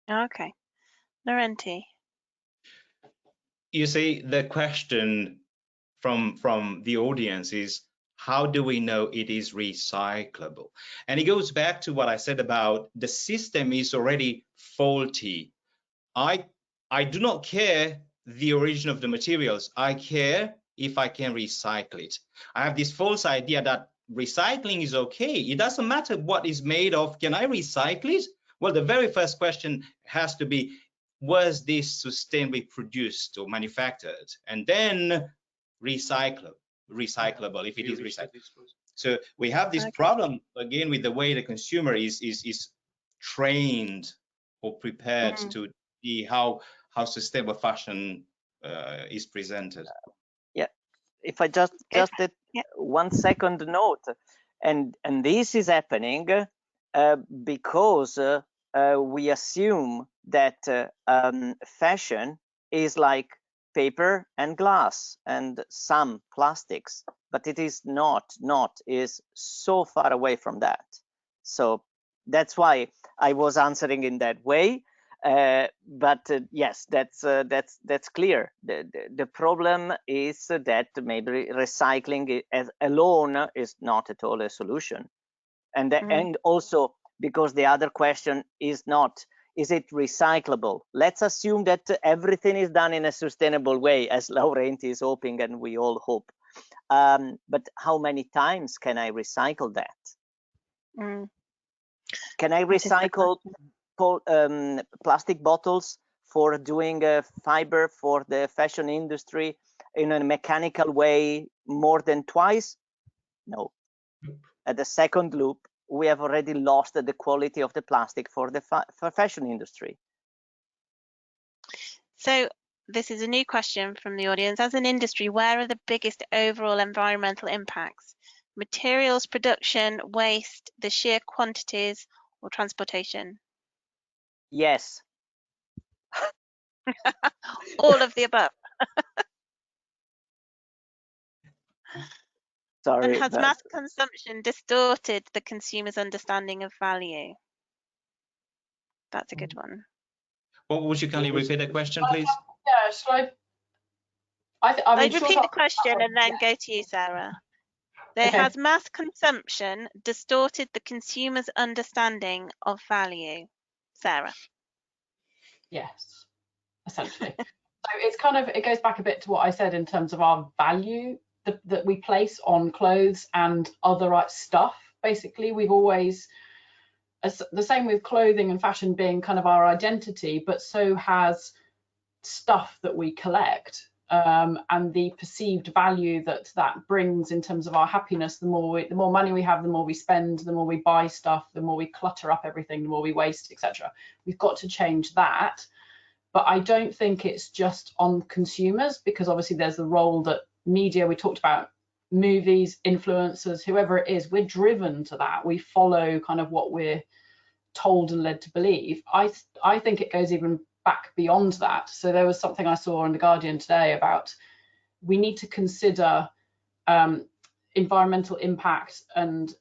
Okay, Laurenti. You see, the question from the audience is, how do we know it is recyclable? And it goes back to what I said about the system is already faulty. I do not care the origin of the materials. I care if I can recycle it. I have this false idea that recycling is okay. It doesn't matter what is made of. Can I recycle it? Well, the very first question has to be, was this sustainably produced or manufactured? And then recyclable if it is recycled. So we have this problem again with the way the consumer is trained or prepared to see how sustainable fashion is presented. Yeah, if I just did 1 second note, and this is happening because we assume that fashion is like paper and glass and some plastics, but it is not is so far away from that. So that's why I was answering in that way. But yes, that's clear. The problem is that maybe recycling alone is not at all a solution, and and also because the other question is not, is it recyclable? Let's assume that everything is done in a sustainable way, as Laurenti is hoping, and we all hope. But how many times can I recycle that? Can I recycle plastic bottles for doing fiber for the fashion industry in a mechanical way more than twice? No. At the second loop, we have already lost the quality of the plastic for the fashion industry. So this is a new question from the audience. As an industry, where are the biggest overall environmental impacts? Materials production, waste, the sheer quantities, or transportation? Yes. All of the above. Sorry. And has mass consumption distorted the consumer's understanding of value? That's a good one. Well, would you kindly repeat the question, please? Yeah, shall I? I'd repeat the question and then go to you, Sarah. Has mass consumption distorted the consumer's understanding of value? Sarah. Yes, essentially. So it goes back a bit to what I said in terms of our value that we place on clothes and other stuff. Basically, we've always, the same with clothing and fashion being kind of our identity, but so has stuff that we collect, and the perceived value that brings in terms of our happiness. The more money we have, the more we spend, the more we buy stuff, the more we clutter up everything, the more we waste, etc. We've got to change that. But I don't think it's just on consumers, because obviously there's the role that media, we talked about movies, influencers, whoever it is, we're driven to that. We follow kind of what we're told and led to believe. I think it goes even back beyond that. So there was something I saw in The Guardian today about we need to consider environmental impact and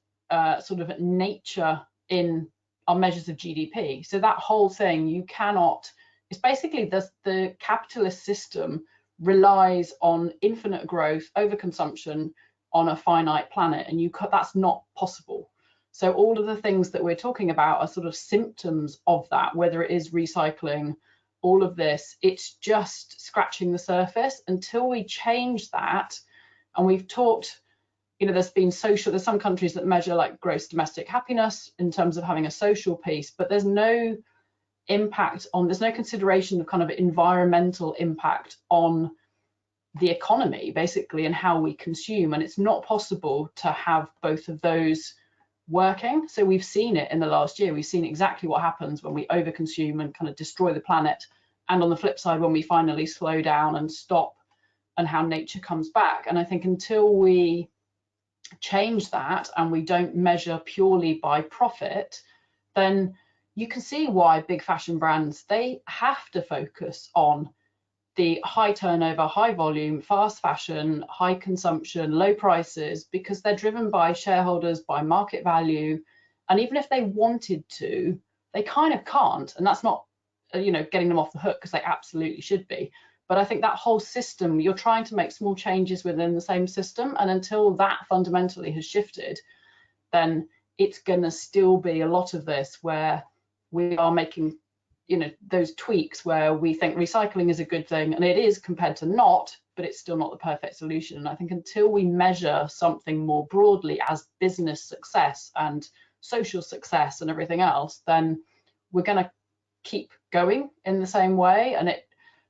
sort of nature in our measures of GDP. So that whole thing, you cannot, it's basically the capitalist system relies on infinite growth, overconsumption on a finite planet, and that's not possible. So all of the things that we're talking about are sort of symptoms of that, whether it is recycling, all of this, it's just scratching the surface. Until we change that, and we've talked, there's some countries that measure like gross domestic happiness in terms of having a social piece, but there's no there's no consideration of kind of environmental impact on the economy, basically, and how we consume. And it's not possible to have both of those working. So we've seen it in the last year. We've seen exactly what happens when we overconsume and kind of destroy the planet. And on the flip side, when we finally slow down and stop, and how nature comes back. And I think until we change that and we don't measure purely by profit, then you can see why big fashion brands, they have to focus on the high turnover, high volume, fast fashion, high consumption, low prices, because they're driven by shareholders, by market value. And even if they wanted to, they kind of can't. And that's not, getting them off the hook, because they absolutely should be. But I think that whole system, you're trying to make small changes within the same system, and until that fundamentally has shifted, then it's going to still be a lot of this where we are making, you know, those tweaks where we think recycling is a good thing, and it is compared to not, but it's still not the perfect solution. And I think until we measure something more broadly as business success and social success and everything else, then we're going to keep going in the same way, and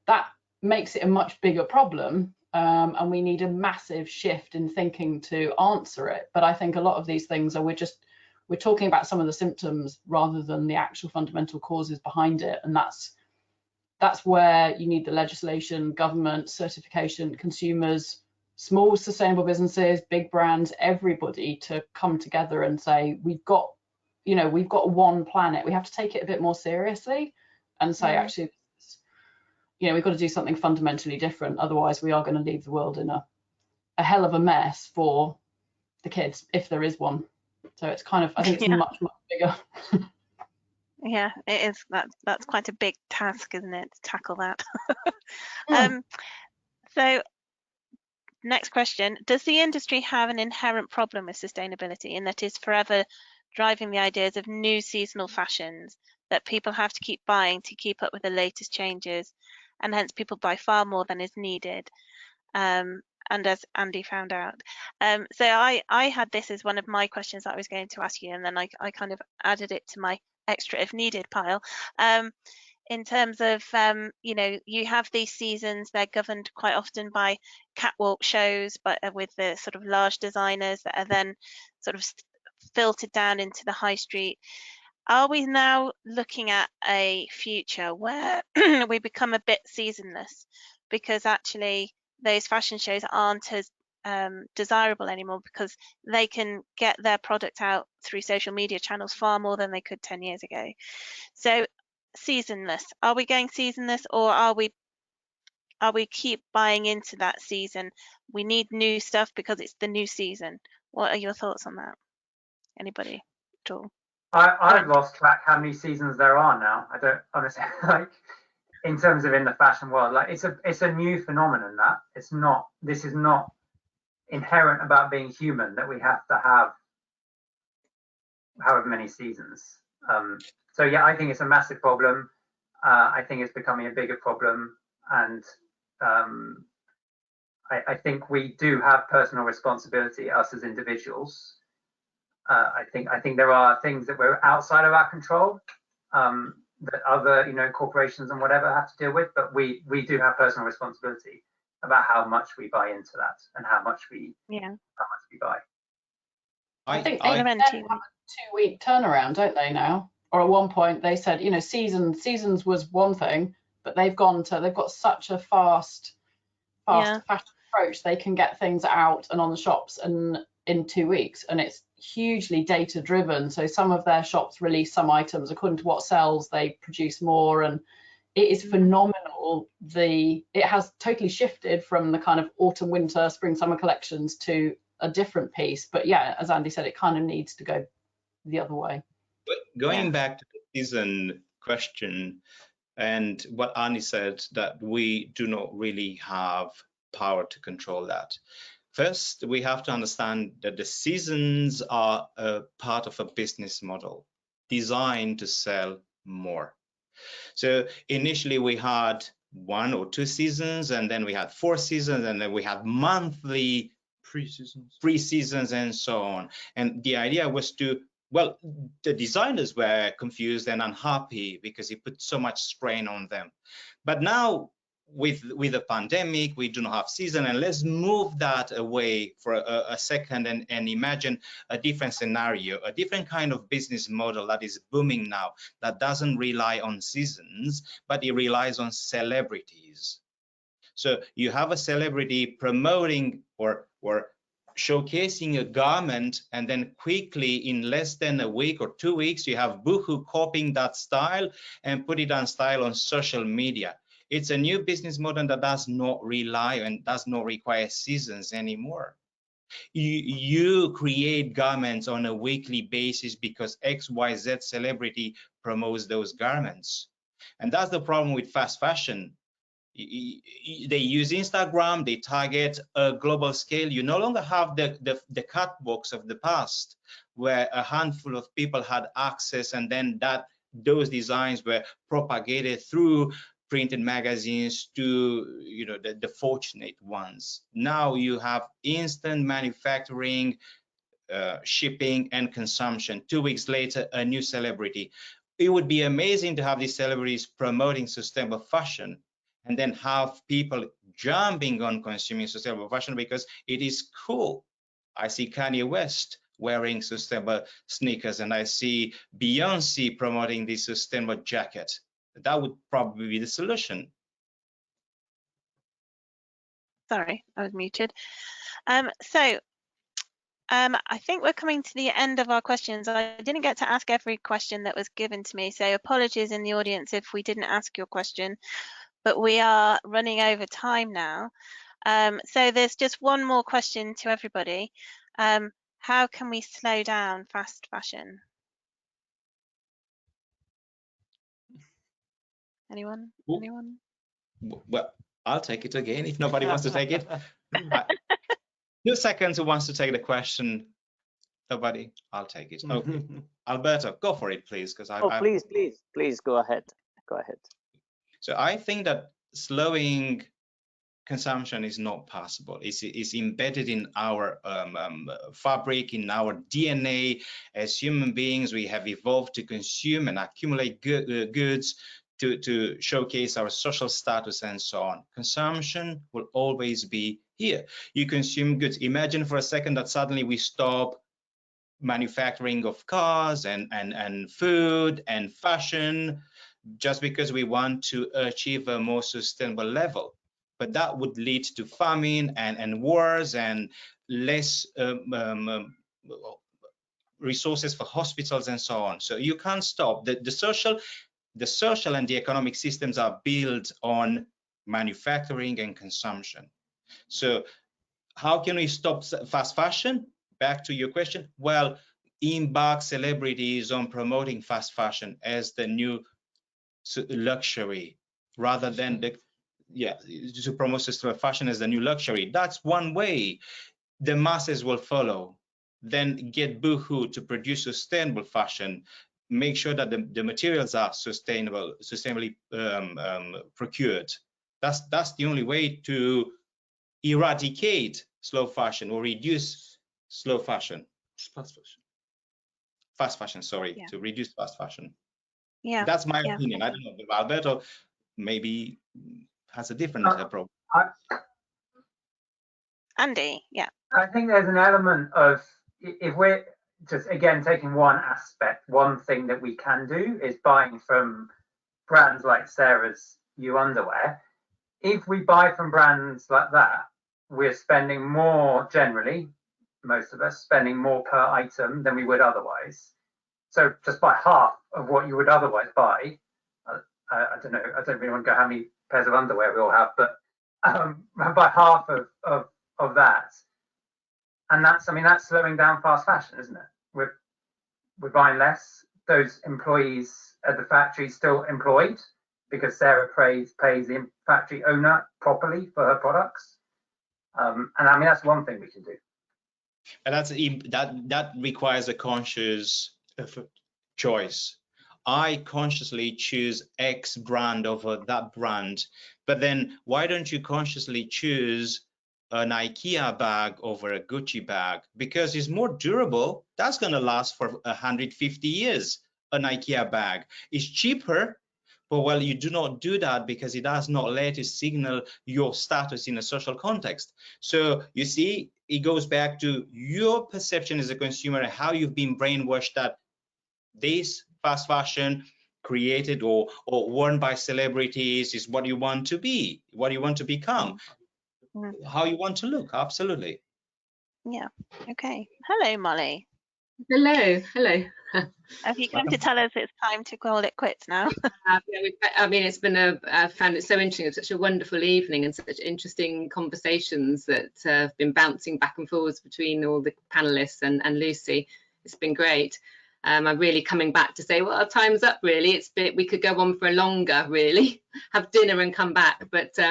that makes it a much bigger problem, and we need a massive shift in thinking to answer it. But I think a lot of these things are we're talking about some of the symptoms rather than the actual fundamental causes behind it, and that's where you need the legislation, government, certification, consumers, small sustainable businesses, big brands, everybody to come together and say, we've got one planet, we have to take it a bit more seriously and say, actually, you know, we've got to do something fundamentally different, otherwise we are going to leave the world in a hell of a mess for the kids, if there is one. So it's kind of, I think it's much bigger. Yeah, it is. That's quite a big task, isn't it, to tackle that? So next question, does the industry have an inherent problem with sustainability in that it's forever driving the ideas of new seasonal fashions that people have to keep buying to keep up with the latest changes, and hence people buy far more than is needed? And as Andy found out. So I had this as one of my questions that I was going to ask you, and then I kind of added it to my extra if needed pile. In terms of, you know, you have these seasons, they're governed quite often by catwalk shows, but with the sort of large designers that are then sort of filtered down into the high street. Are we now looking at a future where we become a bit seasonless because actually those fashion shows aren't as desirable anymore because they can get their product out through social media channels far more than they could 10 years ago? So seasonless, are we going seasonless, or are we keep buying into that season? We need new stuff because it's the new season. What are your thoughts on that? Anybody at all? I've lost track how many seasons there are now. I don't honestly, like, in terms of in the fashion world, like it's a new phenomenon. That this is not inherent about being human, that we have to have however many seasons. So yeah, I think it's a massive problem. I think it's becoming a bigger problem, and I think we do have personal responsibility, us as individuals. I think there are things that we're outside of our control, that other, you know, corporations and whatever have to deal with, but we do have personal responsibility about how much we buy into that and how much we buy. I think they have a 2-week turnaround, don't they now? Or at one point they said, you know, seasons was one thing, but they've got such a fast fashion approach. They can get things out and on the shops and in 2 weeks, and it's hugely data driven. So some of their shops release some items according to what sells, they produce more, and it is phenomenal. It has totally shifted from the kind of autumn, winter, spring, summer collections to a different piece. But yeah, as Andy said, it kind of needs to go the other way. But going back to the season question and what Andy said, that we do not really have power to control that. First, we have to understand that the seasons are a part of a business model designed to sell more. So initially we had 1 or 2 seasons, and then we had 4 seasons, and then we had monthly pre-seasons and so on. And the idea was to, well, the designers were confused and unhappy because it put so much strain on them. But now with the pandemic, we do not have season, and let's move that away for a second and imagine a different scenario, a different kind of business model that is booming now, that doesn't rely on seasons, but it relies on celebrities. So you have a celebrity promoting or showcasing a garment, and then quickly in less than a week or 2 weeks, you have Boohoo copying that style and put it on style on social media. It's a new business model that does not rely and does not require seasons anymore. You create garments on a weekly basis because XYZ celebrity promotes those garments. And that's the problem with fast fashion. They use Instagram, they target a global scale. You no longer have the catwalks of the past, where a handful of people had access, and then those designs were propagated through printed magazines to, you know, the fortunate ones. Now you have instant manufacturing, shipping and consumption. 2 weeks later, a new celebrity. It would be amazing to have these celebrities promoting sustainable fashion, and then have people jumping on consuming sustainable fashion because it is cool. I see Kanye West wearing sustainable sneakers, and I see Beyonce promoting the sustainable jacket. That would probably be the solution. Sorry, I was muted. I think we're coming to the end of our questions. I didn't get to ask every question that was given to me, so apologies in the audience if we didn't ask your question, but we are running over time now. So there's just one more question to everybody. How can we slow down fast fashion? Anyone? Anyone? Well, I'll take it again if nobody wants to take it. 2 seconds, who wants to take the question? Nobody? I'll take it. Okay. Alberto, go for it, please, because please go ahead. Go ahead. So I think that slowing consumption is not possible. It's embedded in our fabric, in our DNA. As human beings, we have evolved to consume and accumulate goods to showcase our social status and so on. Consumption will always be here. You consume goods. Imagine for a second that suddenly we stop manufacturing of cars and food and fashion just because we want to achieve a more sustainable level. But that would lead to famine and wars and less resources for hospitals and so on. So you can't stop. The social and the economic systems are built on manufacturing and consumption. So how can we stop fast fashion? Back to your question. Well, embark celebrities on promoting fast fashion as the new luxury, rather than to promote sustainable fashion as the new luxury. That's one way. The masses will follow. Then get Boohoo to produce sustainable fashion. Make sure that the materials are sustainably procured. That's the only way to eradicate slow fashion or reduce slow fashion. Fast fashion, sorry, Yeah. to reduce fast fashion. Yeah. That's my opinion. I don't know. Alberto maybe has a different approach. Andy, yeah. I think there's an element of, if we're just, again, taking one aspect, one thing that we can do is buying from brands like Sarah's Y.O.U underwear. If we buy from brands like that, we're spending more, generally, most of us, spending more per item than we would otherwise. So just by half of what you would otherwise buy, I don't know, I don't really want to go how many pairs of underwear we all have, but by half of that. And that's, I mean, that's slowing down fast fashion, isn't it? We're buying less. Those employees at the factory still employed because Sarah pays the factory owner properly for her products. And I mean, that's one thing we can do. And that requires a conscious choice. I consciously choose X brand over that brand, but then why don't you consciously choose an IKEA bag over a Gucci bag? Because it's more durable. That's going to last for 150 years. An IKEA bag is cheaper, but well, you do not do that because it does not let you signal your status in a social context. So you see, it goes back to your perception as a consumer and how you've been brainwashed that this fast fashion created or worn by celebrities is what you want to be, what you want to become, how you want to look. Absolutely. Yeah. Okay. Hello, Molly. Hello. Have you come to tell us it's time to call it quits now? I mean, it's been I found it so interesting. It's such a wonderful evening and such interesting conversations that have been bouncing back and forwards between all the panelists and Lucy. It's been great. I'm really coming back to say, well, our time's up really. We could go on for longer really, have dinner and come back. But yeah,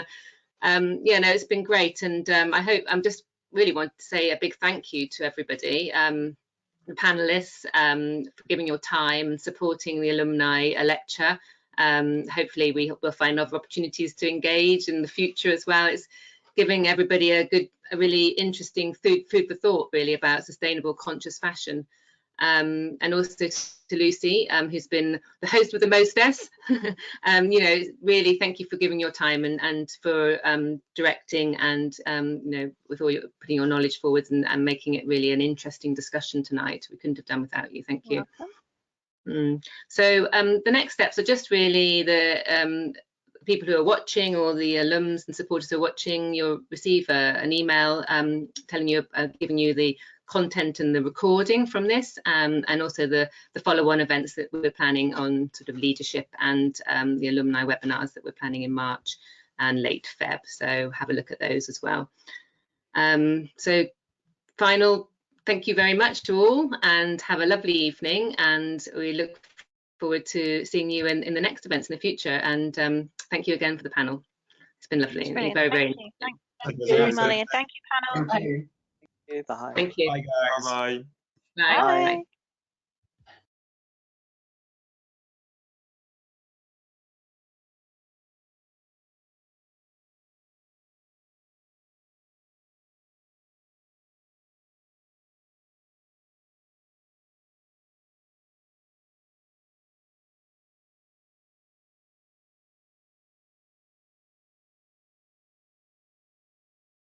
no, it's been great. And I'm just really want to say a big thank you to everybody, the panelists, for giving your time and supporting the alumni lecture. Hopefully we'll find other opportunities to engage in the future as well. It's giving everybody a really interesting food for thought really about sustainable conscious fashion. And also to Lucy, who's been the host with the mostess. You know, really thank you for giving your time and for directing and you know, with all your putting your knowledge forward and making it really an interesting discussion tonight. We couldn't have done without you. Thank you. So the next steps are just really the people who are watching, or the alums and supporters who are watching. You'll receive an email telling you, giving you the content and the recording from this, and also the follow-on events that we're planning on sort of leadership and the alumni webinars that we're planning in March and late Feb. So have a look at those as well. So final, thank you very much to all and have a lovely evening, and we look forward to seeing you in the next events in the future. And thank you again for the panel. It's been lovely. Brilliant. Very, very. Thank you, Molly, and thank you, panel. Thank you. Bye. Thank you. Bye, guys. Bye-bye. Bye. Bye.